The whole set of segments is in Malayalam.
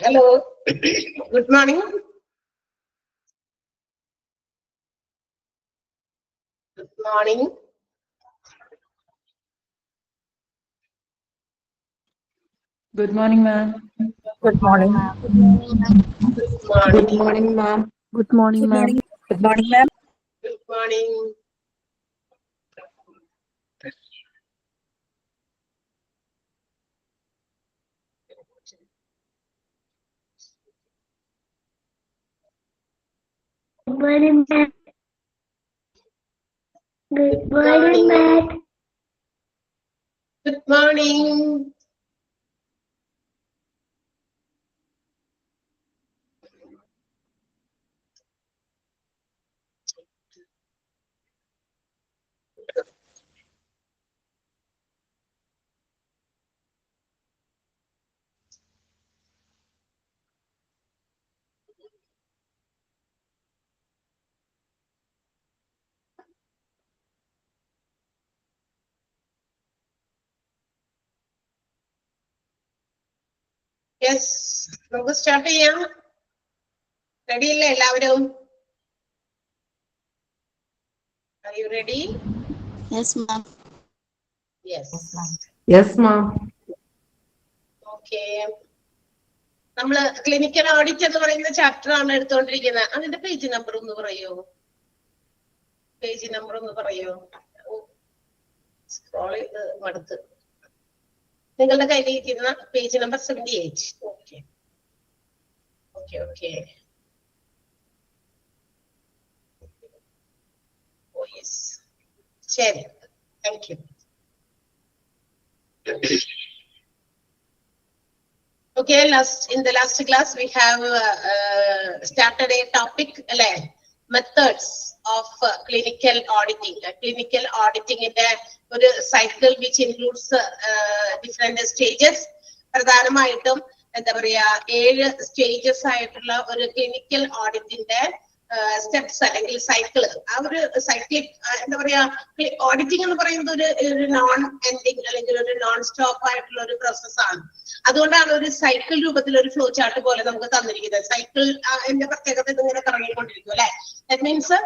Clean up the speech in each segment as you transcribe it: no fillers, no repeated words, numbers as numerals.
Hello, good morning. Good morning. Good morning, ma'am. Good morning. Good morning. Good morning, ma'am. Good morning, ma'am. Good morning, ma'am. Good morning. Good morning, ma'am. Good morning, ma'am. Good morning. Yes, നമുക്ക് സ്റ്റാർട്ട് ചെയ്യാം. റെഡി അല്ലേ എല്ലാവരും? Are you ready? Yes, ma'am. Yes. Yes, ma'am. Okay. നമ്മള് ക്ലിനിക്കൽ ഓഡിറ്റ് എന്ന് പറയുന്ന ചാപ്റ്റർ ആണ് എടുത്തുകൊണ്ടിരിക്കുന്നത്. അതിന്റെ പേജ് നമ്പർ ഒന്ന് പറയോ? പേജ് നമ്പർ ഒന്ന് പറയോ? സ്ക്രോൾ ചെയ്ത് മടുത്ത്. നിങ്ങളുടെ കയ്യിലിരിക്കുന്ന page number 78. Okay okay okay. Oh yes, ശരി, thank you. Okay, in the last class we have started a topic, methods of clinical auditing. Clinical auditing in the cycle which includes different stages. പ്രധാനമായിട്ടും എന്താ പറയാ 7 സ്റ്റേജസ് ആയിട്ടുള്ള ഒരു ക്ലിനിക്കൽ ഓഡിറ്റിന്റെ സ്റ്റെപ്സ് അല്ലെങ്കിൽ സൈക്കിള്. ആ ഒരു സൈക്ലിക് എന്താ പറയാ, ഓഡിറ്റിംഗ് എന്ന് പറയുന്നത് ഒരു നോൺ എൻഡിങ് അല്ലെങ്കിൽ ഒരു നോൺ സ്റ്റോപ്പ് ആയിട്ടുള്ള ഒരു പ്രോസസ്സാണ്. അതുകൊണ്ടാണ് ഒരു സൈക്കിൾ രൂപത്തിൽ ഒരു ഫ്ലോ ചാർട്ട് പോലെ നമുക്ക് തന്നിരിക്കുന്നത്. സൈക്കിൾ എന്റെ പ്രത്യേകത ഇതിങ്ങനെ കറങ്ങിക്കൊണ്ടിരിക്കും അല്ലെ. ദാറ്റ് മീൻസ്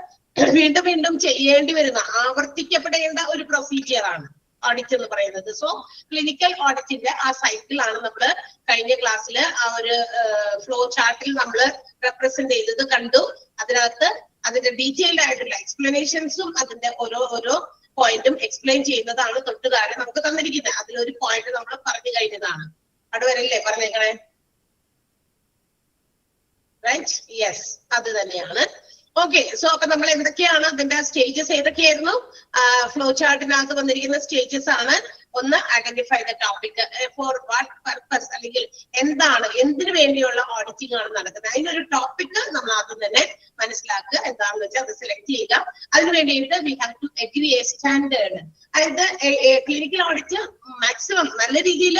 വീണ്ടും വീണ്ടും ചെയ്യേണ്ടി വരുന്ന, ആവർത്തിക്കപ്പെടേണ്ട ഒരു പ്രൊസീജിയർ ആണ് ഓഡിറ്റ് എന്ന് പറയുന്നത്. സോ ക്ലിനിക്കൽ ഓഡിറ്റിന്റെ ആ സൈക്കിളാണ് നമ്മൾ കഴിഞ്ഞ ക്ലാസ്സിൽ ആ ഒരു ഫ്ലോ ചാർട്ടിൽ നമ്മൾ റെപ്രസെന്റ് ചെയ്തത് കണ്ടു. അതിനകത്ത് അതിന്റെ ഡീറ്റെയിൽഡ് ആയിട്ടുള്ള എക്സ്പ്ലനേഷൻസും അതിന്റെ ഓരോ പോയിന്റും എക്സ്പ്ലെയിൻ ചെയ്യുന്നതാണ് തൊട്ടുകാരെ നമുക്ക് തന്നിരിക്കുന്നത്. അതിലൊരു പോയിന്റ് നമ്മൾ പറഞ്ഞു കഴിഞ്ഞതാണ്. അവിടെ വരല്ലേ പറഞ്ഞേക്കണേ? റൈറ്റ്, യെസ്, അത് തന്നെയാണ്. ഓക്കെ, സോ അപ്പൊ നമ്മൾ എന്തൊക്കെയാണ് അതിന്റെ സ്റ്റേജസ് ഏതൊക്കെയായിരുന്നു? ഫ്ലോ ചാർട്ടിനകത്ത് വന്നിരിക്കുന്ന സ്റ്റേജസ് ആണ്. ഒന്ന്, identify the topic, for what purpose, അല്ലെങ്കിൽ എന്താണ്, എന്തിനു വേണ്ടിയുള്ള ഓഡിറ്റിംഗ് ആണ് നടക്കുന്നത്. അതിനൊരു ടോപ്പിക് നമ്മൾ ആദ്യം തന്നെ മനസ്സിലാക്കുക. എന്താണെന്ന് വെച്ചാൽ അത് സെലക്ട് ചെയ്യുക. അതിന് വേണ്ടിയിട്ട് we have to agree a standard. അതായത് ക്ലിനിക്കൽ ഓഡിറ്റ് മാക്സിമം നല്ല രീതിയിൽ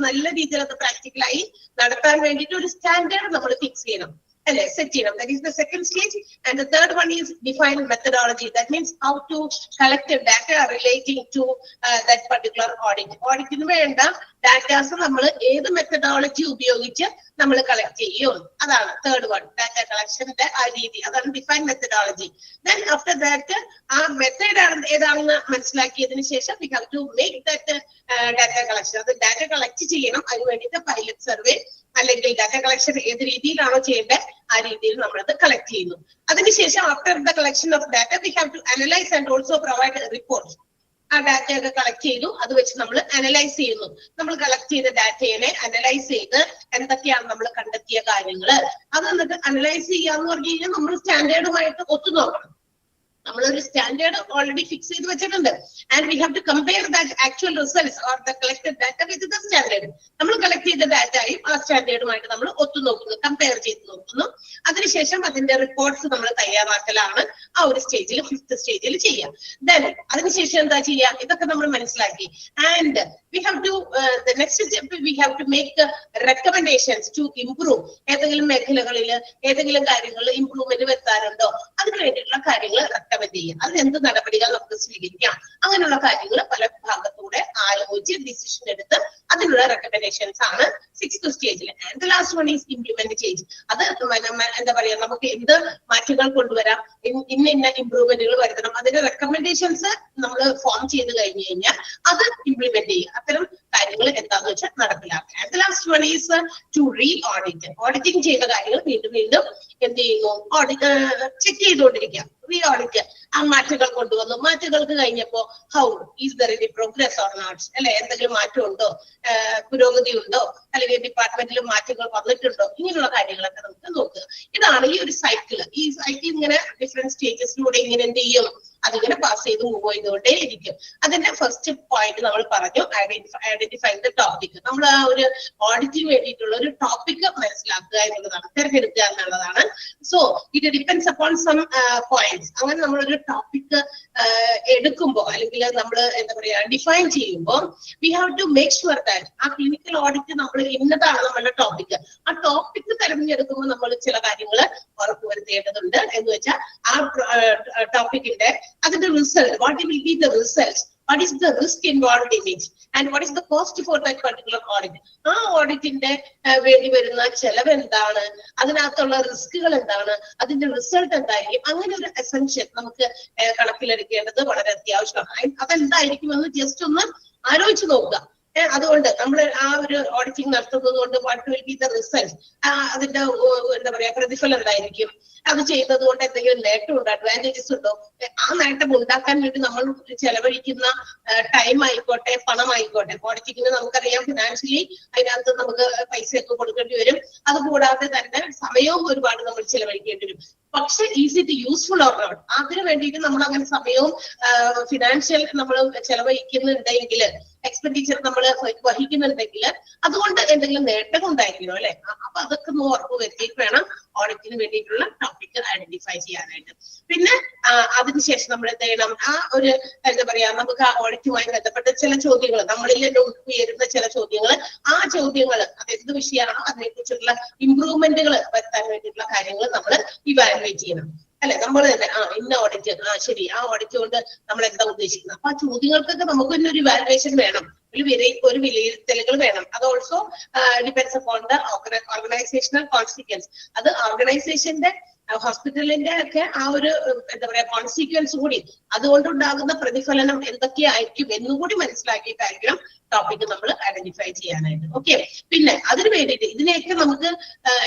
നല്ല രീതിയിൽ അത് പ്രാക്ടിക്കലായി നടത്താൻ വേണ്ടിയിട്ട് ഒരു സ്റ്റാൻഡേർഡ് നമ്മൾ ഫിക്സ് ചെയ്യണം, അല്ലെ, സെറ്റ് ചെയ്യണം. That is the second stage. And the third one is define methodology. That means how to collect data relating to that particular audit. Auditinu വേണ്ട ഡാറ്റാസ് നമ്മൾ ഏത് മെത്തഡോളജി ഉപയോഗിച്ച് നമ്മൾ കളക്ട് ചെയ്യും, അതാണ് തേർഡ് വൺ. ഡാറ്റ കളക്ഷന്റെ ആ രീതി, അതാണ് define methodology. Then after that ആ മെത്തേഡ് ഏതാണെന്ന് മനസ്സിലാക്കിയതിനു ശേഷം we have to make that data collection. അത് ഡാറ്റ കളക്ട് ചെയ്യണം. അതിന് വേണ്ടിയിട്ട് പൈലറ്റ് സർവേ അല്ലെങ്കിൽ ഡാറ്റ കളക്ഷൻ ഏത് രീതിയിലാണോ ചെയ്യേണ്ടത് ആ രീതിയിൽ നമ്മളത് കളക്ട് ചെയ്യുന്നു. അതിനുശേഷം after the collection of data we have to analyse and also provide report. ആ ഡാറ്റയൊക്കെ കളക്ട് ചെയ്തു, അത് വെച്ച് നമ്മൾ അനലൈസ് ചെയ്യുന്നു. നമ്മൾ കളക്ട് ചെയ്ത ഡാറ്റയെ അനലൈസ് ചെയ്ത് എന്തൊക്കെയാണ് നമ്മൾ കണ്ടെത്തിയ കാര്യങ്ങള്, അത് എന്നിട്ട് അനലൈസ് ചെയ്യാന്ന് പറഞ്ഞു കഴിഞ്ഞാൽ നമ്മൾ സ്റ്റാൻഡേർഡുമായിട്ട് ഒത്തുനോക്കണം. നമ്മളൊരു സ്റ്റാൻഡേർഡ് ഓൾറെഡി ഫിക്സ് ചെയ്ത് വെച്ചിട്ടുണ്ട്. And we have to compare that actual results or the collected data with the standard. നമ്മൾ കളക്ട് ചെയ്ത ഡാറ്റയും ആ സ്റ്റാൻഡേർഡുമായിട്ട് നമ്മൾ ഒത്തുനോക്കുന്നു, കമ്പയർ ചെയ്ത് നോക്കുന്നു. അതിനുശേഷം അതിന്റെ റിപ്പോർട്ട്സ് നമ്മൾ തയ്യാറാക്കലാണ് ആ ഒരു സ്റ്റേജിൽ, 5th സ്റ്റേജിൽ ചെയ്യാം. ദെൻ അതിനുശേഷം എന്താ ചെയ്യാ, ഇതൊക്കെ നമ്മൾ മനസ്സിലാക്കി. And we have to the next step we have to make recommendations to improve. ഏതെങ്കിലും മേഖലകളിൽ ഏതെങ്കിലും കാര്യങ്ങളിൽ ഇംപ്രൂവ്മെന്റ് വരുത്താനുണ്ടോ, അതിന് വേണ്ടിയിട്ടുള്ള കാര്യങ്ങൾ റെക്കമെൻഡ് ചെയ്യാം. അതിന് എന്ത് നടപടികൾ നമുക്ക് സ്വീകരിക്കാം, അങ്ങനെയുള്ള കാര്യങ്ങൾ പല ഭാഗത്തൂടെ കൂടെ ആലോചിച്ച് ഡിസിഷൻ എടുത്ത് അതിനുള്ള റെക്കമെൻഡേഷൻസ് ആണ് 6th സ്റ്റേജിൽ. And the last one is implement change. അത് എന്താ പറയാ, നമുക്ക് എന്ത് മാറ്റങ്ങൾ കൊണ്ടുവരാം, ഇന്ന ഇംപ്രൂവ്മെന്റുകൾ വരുത്തണം, അതിന്റെ റെക്കമെൻഡേഷൻസ് നമ്മൾ ഫോം ചെയ്ത് കഴിഞ്ഞു കഴിഞ്ഞാൽ അത് ഇംപ്ലിമെന്റ് ചെയ്യുക. അത്തരം കാര്യങ്ങൾ എന്താന്ന് വെച്ചാൽ നടപ്പിലാക്കുക. And the last one is to re audit. Auditing ചെയ്ത കാര്യങ്ങൾ വീണ്ടും വീണ്ടും എന്ത് ചെയ്യുന്നു, ചെക്ക് ചെയ്തുകൊണ്ടിരിക്കുക, റീ ഓഡിറ്റ്. ആ മാറ്റങ്ങൾ കൊണ്ടുവന്നു, മാറ്റങ്ങൾക്ക് കഴിഞ്ഞപ്പോ how is there any progress or not, അല്ലെ, എന്തെങ്കിലും മാറ്റം ഉണ്ടോ, പുരോഗതി ഉണ്ടോ, അല്ലെങ്കിൽ ഡിപ്പാർട്ട്മെന്റിൽ മാറ്റങ്ങൾ വന്നിട്ടുണ്ടോ, ഇങ്ങനെയുള്ള കാര്യങ്ങളൊക്കെ നമുക്ക് നോക്കുക. ഇതാണ് ഈ ഒരു സൈക്കിള്. ഈ സൈക്കിൾ ഇങ്ങനെ ഡിഫറെന്റ് സ്റ്റേജസിലൂടെ ഇങ്ങനെ എന്ത് ചെയ്യും, അതിങ്ങനെ പാസ് ചെയ്ത് മൂവ് ചെയ്തുകൊണ്ടേ ഇരിക്കും. അതിന്റെ ഫസ്റ്റ് പോയിന്റ് നമ്മൾ പറഞ്ഞു, ഐഡന്റിഫൈ ദ ടോപ്പിക്. നമ്മൾ ആ ഒരു ഓഡിറ്റിന് വേണ്ടിയിട്ടുള്ള ഒരു ടോപ്പിക് മനസ്സിലാക്കുക എന്നുള്ളതാണ്, തിരഞ്ഞെടുക്കുക എന്നുള്ളതാണ്. So it depends upon some points. അങ്ങനെ നമ്മളൊരു ടോപ്പിക് എടുക്കുമ്പോൾ അല്ലെങ്കിൽ നമ്മൾ എന്താ പറയാ ഡിഫൈൻ ചെയ്യുമ്പോൾ we have to make sure that ആ ക്ലിനിക്കൽ ഓഡിറ്റ് നമ്മൾ ഇന്നതാണ് നമ്മളുടെ ടോപ്പിക്. ആ ടോപ്പിക് തെരഞ്ഞെടുക്കുമ്പോൾ നമ്മൾ ചില കാര്യങ്ങൾ ഉറപ്പുവരുത്തേണ്ടതുണ്ട്. എന്ന് വെച്ചാൽ ആ ടോപ്പിക്കിന്റെ അതിന്റെ result, what will be the result, what is the risk involved in it and what is the cost for that particular audit. ആ ഓഡിറ്റിന്റെ വേണ്ടി വരുന്ന ചെലവ് എന്താണ്, അതിനകത്തുള്ള റിസ്കുകൾ എന്താണ്, അതിന്റെ റിസൾട്ട് എന്തായിരിക്കും, അങ്ങനെ ഒരു അസംപ്ഷൻ നമുക്ക് കണക്കിലെടുക്കേണ്ടത് വളരെ അത്യാവശ്യമാണ്. അതെന്തായിരിക്കുമെന്ന് ജസ്റ്റ് ഒന്ന് ആലോചിച്ച് നോക്കുക. അതുകൊണ്ട് നമ്മൾ ആ ഒരു ഓഡിറ്റിംഗ് നടത്തുന്നത് കൊണ്ട് what will be the result, അതിന്റെ എന്താ പറയാ പ്രതിഫലം എന്തായിരിക്കും, അത് ചെയ്യുന്നത് കൊണ്ട് എന്തെങ്കിലും നേട്ടം ഉണ്ടോ, അഡ്വാൻറ്റേജസ് ഉണ്ടോ, ആ നേട്ടം ഉണ്ടാക്കാൻ വേണ്ടി നമ്മൾ ചെലവഴിക്കുന്ന ടൈം ആയിക്കോട്ടെ, പണമായിക്കോട്ടെ. ഓഡിറ്റിങ്ങിന് നമുക്കറിയാം ഫിനാൻഷ്യലി അതിനകത്ത് നമുക്ക് പൈസയൊക്കെ കൊടുക്കേണ്ടി വരും. അതുകൂടാതെ തന്നെ സമയവും ഒരുപാട് നമ്മൾ ചെലവഴിക്കേണ്ടി വരും. പക്ഷെ is it useful or not, അതിന് വേണ്ടിയിട്ട് നമ്മൾ അങ്ങനെ സമയവും ഫിനാൻഷ്യൽ നമ്മൾ ചെലവഴിക്കുന്നുണ്ടെങ്കിൽ, എക്സ്പെൻഡിച്ചർ നമ്മൾ വഹിക്കുന്നുണ്ടെങ്കിൽ അതുകൊണ്ട് എന്തെങ്കിലും നേട്ടം ഉണ്ടായിരിക്കണം, അല്ലെ. അപ്പൊ അതൊക്കെ ഒന്ന് ഉറപ്പ് വരുത്തിയിട്ട് വേണം ഓഡിറ്റിന് വേണ്ടിയിട്ടുള്ള ടോപ്പിക് ഐഡന്റിഫൈ ചെയ്യാനായിട്ട്. പിന്നെ അതിനുശേഷം നമ്മൾ എന്ത് ചെയ്യണം, ആ ഒരു എന്താ പറയാ നമുക്ക് ആ ഓഡിറ്റുമായി ബന്ധപ്പെട്ട ചില ചോദ്യങ്ങൾ, നമ്മളിൽ ഉയരുന്ന ചില ചോദ്യങ്ങൾ, ആ ചോദ്യങ്ങൾ അത് എന്ത് വിഷയമാണോ അതിനെ കുറിച്ചുള്ള ഇംപ്രൂവ്മെന്റുകൾ വരുത്താൻ വേണ്ടിയിട്ടുള്ള കാര്യങ്ങൾ നമ്മൾ ഇവാലുവേറ്റ് ചെയ്യണം, അല്ലെ. നമ്മൾ തന്നെ ഇന്ന ഓഡിറ്റ്, ശരി, ആ ഓഡിറ്റ് കൊണ്ട് നമ്മൾ എന്താ ഉദ്ദേശിക്കുന്നത്. അപ്പൊ ആ ചോദ്യങ്ങൾക്കൊക്കെ നമുക്ക് തന്നെ ഒരു ഇവാലുവേഷൻ വേണം, ഒരു വിലയിരുത്തലുകൾ വേണം. അത് also depends upon the organisational consequence. അത് ഓർഗനൈസേഷന്റെ ഹോസ്പിറ്റലിന്റെ ഒക്കെ ആ ഒരു എന്താ പറയാ കോൺസിക്വൻസ് കൂടി, അതുകൊണ്ടുണ്ടാകുന്ന പ്രതിഫലനം എന്തൊക്കെയായിരിക്കും എന്നുകൂടി മനസ്സിലാക്കിയിട്ടായിരിക്കണം ടോപ്പിക് നമ്മൾ ഐഡന്റിഫൈ ചെയ്യാനായിട്ട്. ഓക്കെ. പിന്നെ അതിന് വേണ്ടിയിട്ട് ഇതിനെയൊക്കെ നമുക്ക്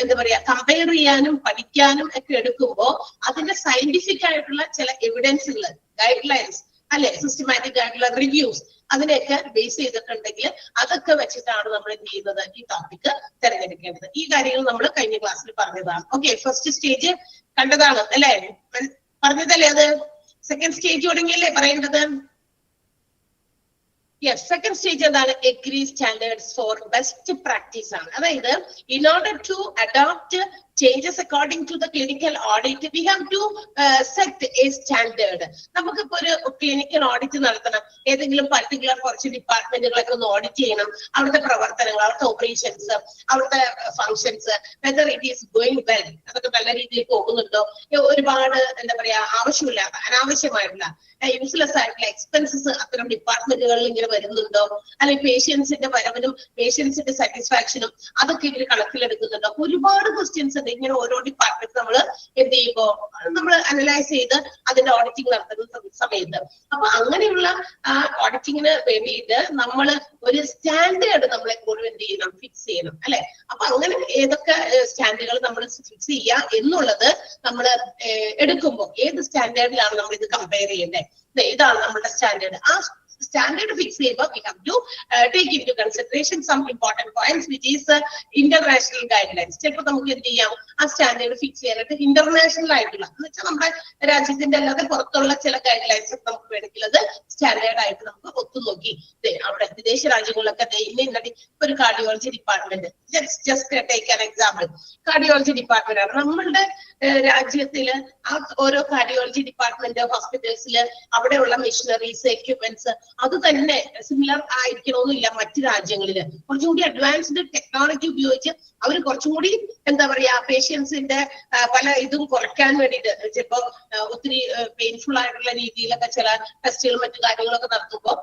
എന്താ പറയാ കമ്പയർ ചെയ്യാനും പഠിക്കാനും ഒക്കെ എടുക്കുമ്പോൾ അതിന്റെ സയന്റിഫിക് ആയിട്ടുള്ള ചില എവിഡൻസുകൾ, ഗൈഡ് ലൈൻസ്, അല്ലെ, സിസ്റ്റമാറ്റിക് ആയിട്ടുള്ള റിവ്യൂസ്, അതിനെയൊക്കെ ബേസ് ചെയ്തിട്ടുണ്ടെങ്കിൽ അതൊക്കെ വെച്ചിട്ടാണ് നമ്മൾ എന്ത് ചെയ്യുന്നത്, ഈ ടോപ്പിക് തിരഞ്ഞെടുക്കേണ്ടത്. ഈ കാര്യങ്ങൾ നമ്മൾ കഴിഞ്ഞ ക്ലാസ്സിൽ പറഞ്ഞതാണ്. ഓക്കെ, ഫസ്റ്റ് സ്റ്റേജ് കണ്ടതാണ് അല്ലെ, പറഞ്ഞതല്ലേ അത്. സെക്കൻഡ് സ്റ്റേജ് തുടങ്ങിയല്ലേ പറയേണ്ടത്. യെസ്, സെക്കൻഡ് സ്റ്റേജ് എന്താണ്, agree standards for best practice ആണ്. അതായത് in order to adopt changes according to the clinical audit, we have to set a standard. നമുക്കിപ്പോ ഒരു ക്ലിനിക്കൽ ഓഡിറ്റ് നടത്തണം, ഏതെങ്കിലും പർട്ടിക്കുലർ കുറച്ച് ഡിപ്പാർട്ട്മെന്റുകളൊക്കെ ഒന്ന് ഓഡിറ്റ് ചെയ്യണം, അവിടുത്തെ പ്രവർത്തനങ്ങൾ, അവിടുത്തെ ഓപ്പറേഷൻസ്, അവിടുത്തെ functions, whether it is going well, അതൊക്കെ നല്ല രീതിയിൽ പോകുന്നുണ്ടോ, ഒരുപാട് എന്താ പറയാ ആവശ്യമില്ലാത്ത അനാവശ്യമായിട്ടുള്ള യൂസ്ലെസ് ആയിട്ടുള്ള എക്സ്പെൻസസ് അത്തരം ഡിപ്പാർട്ട്മെന്റുകളിൽ ഇങ്ങനെ വരുന്നുണ്ടോ, അല്ലെങ്കിൽ പേഷ്യൻസിന്റെ വരവിനും പേഷ്യൻസിന്റെ സാറ്റിസ്ഫാക്ഷനും അതൊക്കെ ഇവർ കണക്കിലെടുക്കുന്നുണ്ടോ. ഒരുപാട് ക്വസ്റ്റ്യൻസ് ഇങ്ങനെ ഓരോ ഡിപ്പാർട്ട്മെന്റ് നമ്മൾ എന്ത് ചെയ്യുമ്പോ നമ്മൾ അനലൈസ് ചെയ്ത് അതിന്റെ ഓഡിറ്റിംഗ് നടത്തുന്ന സമയത്ത്. അപ്പൊ അങ്ങനെയുള്ള ഓഡിറ്റിങ്ങിന് വേണ്ടിയിട്ട് നമ്മൾ ഒരു സ്റ്റാൻഡേർഡ് നമ്മൾ എപ്പോഴും എന്ത് ചെയ്യണം, ഫിക്സ് ചെയ്യണം, അല്ലെ. അപ്പൊ അങ്ങനെ ഏതൊക്കെ സ്റ്റാൻഡേർഡുകൾ നമ്മൾ ഫിക്സ് ചെയ്യാം എന്നുള്ളത് നമ്മൾ എടുക്കുമ്പോൾ ഏത് സ്റ്റാൻഡേർഡിലാണ് നമ്മൾ ഇത് കമ്പയർ ചെയ്യേണ്ടത്, ഇതാണ് നമ്മുടെ സ്റ്റാൻഡേർഡ്. ആ standard fix ചെയ്യുമ്പോൾ we have to take into consideration some important points which is international guidelines. ചിലപ്പോൾ നമുക്ക് എന്ത് ചെയ്യാം, ആ സ്റ്റാൻഡേർഡ് ഫിക്സ് ചെയ്യാനായിട്ട് ഇന്റർനാഷണൽ ആയിട്ടുള്ള എന്ന് വെച്ചാൽ നമ്മുടെ രാജ്യത്തിന്റെ അല്ലാതെ പുറത്തുള്ള ചില ഗൈഡ് ലൈൻസ് നമുക്ക് വേണമെങ്കിൽ അത് സ്റ്റാൻഡേർഡ് ആയിട്ട് നമുക്ക് ഒത്തുനോക്കി അവിടെ വിദേശ രാജ്യങ്ങളിലൊക്കെ ഇന്ന ഒരു cardiology department, just take an example, cardiology department ആണ്. നമ്മളുടെ രാജ്യത്തില് ആ ഓരോ കാർഡിയോളജി ഡിപ്പാർട്ട്മെന്റ് ഹോസ്പിറ്റൽസില് അവിടെയുള്ള മെഷീനറീസ്, എക്യുപ്മെന്റ്സ് അത് തന്നെ സിമിലർ ആയിരിക്കണമെന്നില്ല. മറ്റു രാജ്യങ്ങളില് കുറച്ചും കൂടി അഡ്വാൻസ്ഡ് ടെക്നോളജി ഉപയോഗിച്ച് അവർ കുറച്ചും കൂടി എന്താ പറയാ പേഷ്യൻസിന്റെ പല ഇതും കുറയ്ക്കാൻ വേണ്ടിയിട്ട് ചിലപ്പോ ഒത്തിരി പെയിൻഫുൾ ആയിട്ടുള്ള രീതിയിലൊക്കെ ചില ടെസ്റ്റുകൾ മറ്റു കാര്യങ്ങളൊക്കെ നടത്തുമ്പോൾ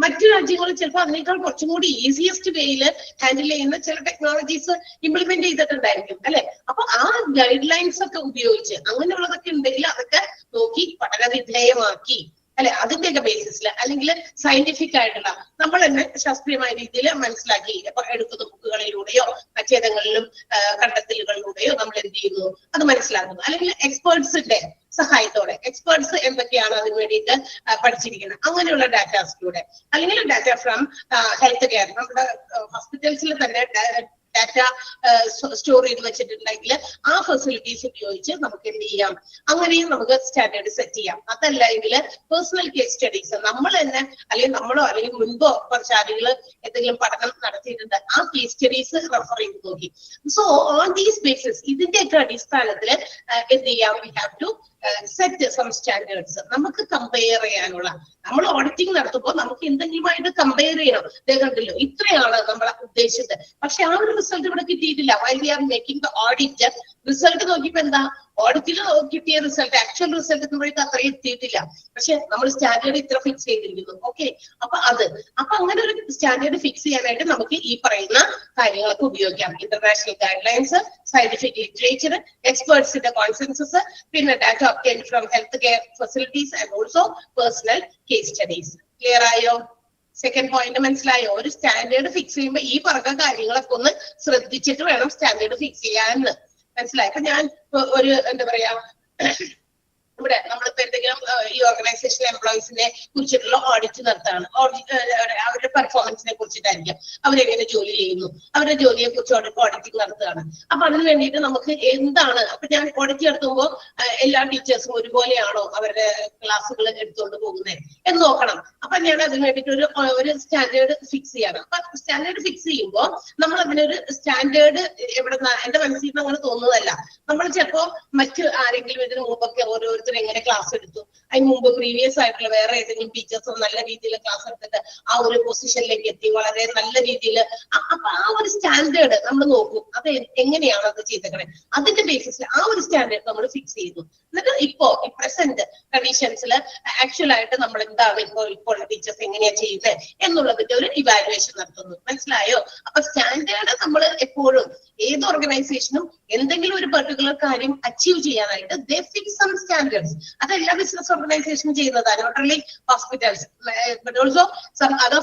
മറ്റു രാജ്യങ്ങളിൽ ചിലപ്പോൾ അതിനേക്കാൾ കുറച്ചും കൂടി ഈസിയസ്റ്റ് വേയില് ഹാൻഡിൽ ചെയ്യുന്ന ചില ടെക്നോളജീസ് ഇംപ്ലിമെന്റ് ചെയ്തിട്ടുണ്ടായിരിക്കും അല്ലെ. അപ്പൊ ആ ഗൈഡ് ലൈൻസ് ഒക്കെ ഉപയോഗിച്ച് അങ്ങനെയുള്ളതൊക്കെ ഉണ്ടെങ്കിൽ അതൊക്കെ നോക്കി പഠനവിധേയമാക്കി അല്ലെ, അതിന്റെയൊക്കെ ബേസിസിൽ അല്ലെങ്കിൽ സയന്റിഫിക് ആയിട്ടുള്ള നമ്മൾ തന്നെ ശാസ്ത്രീയമായ രീതിയിൽ മനസ്സിലാക്കി എടുക്കുന്ന ബുക്കുകളിലൂടെയോ മറ്റേതെങ്കിലും കണ്ടെത്തലുകളിലൂടെയോ നമ്മൾ എന്ത് ചെയ്യുന്നു അത് മനസ്സിലാക്കുന്നു. അല്ലെങ്കിൽ എക്സ്പേർട്സിന്റെ സഹായത്തോടെ എക്സ്പേർട്സ് എന്തൊക്കെയാണ് അതിന് വേണ്ടിയിട്ട് പഠിച്ചിരിക്കുന്നത് അങ്ങനെയുള്ള ഡാറ്റാസിലൂടെ, അല്ലെങ്കിൽ ഡാറ്റ ഫ്രം ഹെൽത്ത് കെയർ, നമ്മുടെ ഹോസ്പിറ്റൽസിൽ തന്നെ ഡാറ്റ സ്റ്റോർ ചെയ്ത് വെച്ചിട്ടുണ്ടെങ്കിൽ ആ ഫെസിലിറ്റീസ് ഉപയോഗിച്ച് നമുക്ക് എന്ത് ചെയ്യാം, അങ്ങനെയും നമുക്ക് സ്റ്റാൻഡേർഡ് സെറ്റ് ചെയ്യാം. അതല്ല എങ്കിൽ പേഴ്സണൽ കേസ് സ്റ്റഡീസ് നമ്മൾ തന്നെ അല്ലെങ്കിൽ നമ്മളോ അല്ലെങ്കിൽ മുൻപോ കുറച്ച് ആളുകൾ എന്തെങ്കിലും പഠനം നടത്തിയിട്ടുണ്ട്, ആ കേസ് സ്റ്റഡീസ് റെഫർ ചെയ്ത് നോക്കി. സോ ഓൺ ദീസ് ബേസിസ് ഇതിന്റെയൊക്കെ അടിസ്ഥാനത്തിൽ എന്ത് ചെയ്യാം, we have to set some standards. നമുക്ക് കമ്പയർ ചെയ്യാനുള്ള, നമ്മൾ ഓഡിറ്റിംഗ് നടത്തുമ്പോൾ നമുക്ക് എന്തെങ്കിലുമായിട്ട് കമ്പയർ ചെയ്യണം. കണ്ടല്ലോ ഇത്രയാണ് നമ്മൾ ഉദ്ദേശിച്ചത്, പക്ഷെ ആ ഒരു റിസൾട്ട് ഇവിടെ കിട്ടിയിട്ടില്ല. While we are making the audit, result നോക്കിയപ്പോ എന്താ, ഓഡിറ്റിൽ കിട്ടിയ റിസൾട്ട് ആക്ച്വൽ റിസൾട്ട് എത്തുമ്പോഴേക്കും അത്രയും എത്തിയിട്ടില്ല. പക്ഷെ നമ്മൾ സ്റ്റാൻഡേർഡ് ഇത്ര ഫിക്സ് ചെയ്തിരിക്കുന്നു. ഓക്കെ, അപ്പൊ അങ്ങനെ ഒരു സ്റ്റാൻഡേർഡ് ഫിക്സ് ചെയ്യാനായിട്ട് നമുക്ക് ഈ പറയുന്ന കാര്യങ്ങളൊക്കെ ഉപയോഗിക്കാം. International guidelines, scientific literature, എക്സ്പേർട്സിന്റെ കോൺസെൻസസ്, പിന്നെ data obtained from health care facilities and also personal case studies. Clear ആയോ? സെക്കൻഡ് പോയിന്റ് മനസ്സിലായോ? ഒരു സ്റ്റാൻഡേർഡ് ഫിക്സ് ചെയ്യുമ്പോൾ ഈ പറഞ്ഞ കാര്യങ്ങളൊക്കെ ഒന്ന് ശ്രദ്ധിച്ചിട്ട് വേണം സ്റ്റാൻഡേർഡ് ഫിക്സ് ചെയ്യാന്ന്. മനസ്സിലായി? അപ്പൊ ഞാൻ ഒരു എന്താ പറയാ, ഇവിടെ നമ്മളിപ്പോ എന്തെങ്കിലും ഈ ഓർഗനൈസേഷൻ എംപ്ലോയീസിനെ കുറിച്ചിട്ടുള്ള ഓഡിറ്റ് നടത്താണ്, അവരുടെ പെർഫോമൻസിനെ കുറിച്ചിട്ടായിരിക്കും, അവരെങ്ങനെ ജോലി ചെയ്യുന്നു, അവരുടെ ജോലിയെ കുറിച്ച് ഓഡിറ്റിംഗ് നടത്തുകയാണ്. അപ്പൊ അതിന് വേണ്ടിയിട്ട് നമുക്ക് എന്താണ്, അപ്പൊ ഞാൻ ഓഡിറ്റ് നടത്തുമ്പോൾ എല്ലാ ടീച്ചേഴ്സും ഒരുപോലെയാണോ അവരുടെ ക്ലാസ്സുകൾ എടുത്തുകൊണ്ട് പോകുന്നത് എന്ന് നോക്കണം. അപ്പൊ ഞാൻ അതിന് വേണ്ടിയിട്ട് ഒരു സ്റ്റാൻഡേർഡ് ഫിക്സ് ചെയ്യണം. അപ്പൊ സ്റ്റാൻഡേർഡ് ഫിക്സ് ചെയ്യുമ്പോൾ നമ്മൾ അതിനൊരു സ്റ്റാൻഡേർഡ് എവിടെ എന്റെ മനസ്സിൽ നിന്ന് അങ്ങനെ തോന്നുന്നതല്ല. നമ്മൾ ചിലപ്പോ മറ്റു ആരെങ്കിലും ഇതിനു മുമ്പൊക്കെ ഓരോരുത്തർ എങ്ങനെ ക്ലാസ് എടുത്തു, അതിന് മുമ്പ് പ്രീവിയസ് ആയിട്ടുള്ള വേറെ ഏതെങ്കിലും ടീച്ചേഴ്സ് നല്ല രീതിയിൽ ക്ലാസ് എടുത്തിട്ട് ആ ഒരു പൊസിഷനിലേക്ക് എത്തി, വളരെ നല്ല രീതിയിൽ. അപ്പൊ ആ ഒരു സ്റ്റാൻഡേർഡ് നമ്മൾ നോക്കും, അത് എങ്ങനെയാണ് അത് ചെയ്തേക്കണേ, അതിന്റെ ബേസിസിൽ ആ ഒരു സ്റ്റാൻഡേർഡ് നമ്മൾ ഫിക്സ് ചെയ്യുന്നു. എന്നിട്ട് ഇപ്പോ ഈ പ്രസന്റ് കണ്ടീഷൻസിൽ ആക്ച്വൽ ആയിട്ട് നമ്മൾ എന്താണ് ഇപ്പോൾ ടീച്ചേഴ്സ് എങ്ങനെയാ ചെയ്യുന്നത് എന്നുള്ളതിന്റെ ഒരു ഇവാലുവേഷൻ നടത്തുന്നു. മനസ്സിലായോ? അപ്പൊ സ്റ്റാൻഡേർഡ് നമ്മൾ എപ്പോഴും ഏത് ഓർഗനൈസേഷനും എന്തെങ്കിലും ഒരു പെർട്ടിക്കുലർ കാര്യം അച്ചീവ് ചെയ്യാനായിട്ട് ദേ ഫിക്സ് സം സ്റ്റാൻഡേർഡ്സ്. അത് എല്ലാ ബിസിനസ് ഓർഗനൈസേഷനും ചെയ്യുന്നതാണ്, not only hospitals but also some other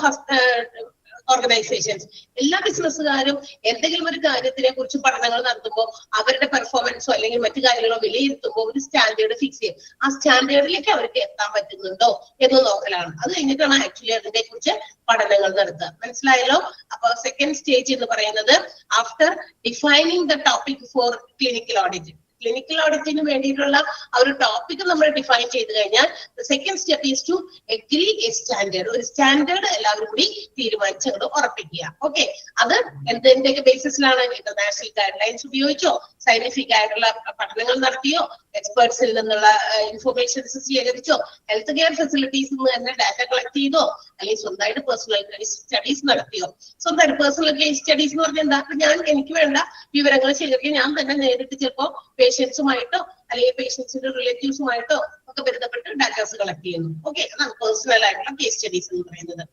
organisations. എല്ലാ ബിസിനസ്സുകാരും എന്തെങ്കിലും ഒരു കാര്യത്തിനെ കുറിച്ച് പഠനങ്ങൾ നടത്തുമ്പോൾ അവരുടെ പെർഫോമൻസോ അല്ലെങ്കിൽ മറ്റു കാര്യങ്ങളോ വിലയിരുത്തുമ്പോൾ ഒരു സ്റ്റാൻഡേർഡ് ഫിക്സ് ചെയ്യും. ആ സ്റ്റാൻഡേർഡിലേക്ക് അവർക്ക് എത്താൻ പറ്റുന്നുണ്ടോ എന്ന് നോക്കലാണ്. അത് കഴിഞ്ഞിട്ടാണ് ആക്ച്വലി അതിനെ കുറിച്ച് പഠനങ്ങൾ നടത്തുക. മനസ്സിലായല്ലോ? അപ്പൊ സെക്കൻഡ് സ്റ്റേജ് എന്ന് പറയുന്നത് after defining the topic for clinical audit. Clinical ഓഡിറ്റിന് വേണ്ടിയിട്ടുള്ള ആ ഒരു ടോപ്പിക് നമ്മൾ ഡിഫൈൻ ചെയ്ത് കഴിഞ്ഞാൽ second step is to agree a standard. ഒരു സ്റ്റാൻഡേർഡ് എല്ലാവരും കൂടി തീരുമാനിച്ച് അങ്ങോട്ട് ഉറപ്പിക്കുക. ഓക്കെ, അത് എന്തിന്റെയൊക്കെ ബേസിസിലാണ്? ഇന്റർനാഷണൽ ഗൈഡ് ലൈൻസ് ഉപയോഗിച്ചോ, സയന്റിഫിക് ആയിട്ടുള്ള പഠനങ്ങൾ നടത്തിയോ, എക്സ്പേർട്സിൽ നിന്നുള്ള ഇൻഫർമേഷൻസ് സ്വീകരിച്ചോ, ഹെൽത്ത് കെയർ ഫെസിലിറ്റീസിൽ നിന്ന് തന്നെ ഡാറ്റ കളക്ട് ചെയ്തോ, അല്ലെങ്കിൽ സ്വന്തമായിട്ട് പേഴ്സണൽ കേസ് സ്റ്റഡീസ് നടത്തിയോ. സ്വന്തമായിട്ട് പേഴ്സണൽ കേസ് സ്റ്റഡീസ് എന്ന് പറഞ്ഞാൽ എന്താ, ഞാൻ എനിക്ക് വേണ്ട വിവരങ്ങൾ ശേഖരിക്കാൻ ഞാൻ തന്നെ നേരിട്ട് ചിലപ്പോ പേഷ്യൻസുമായിട്ടോ അല്ലെങ്കിൽ പേഷ്യൻസിന്റെ റിലേറ്റീവ്സുമായിട്ടോ ഒക്കെ ബന്ധപ്പെട്ട് ഡാറ്റാസ് കളക്ട് ചെയ്യുന്നു. ഓക്കെ, അതാണ് പേഴ്സണൽ ആയിട്ടുള്ള കേസ് സ്റ്റഡീസ് എന്ന് പറയുന്നത്.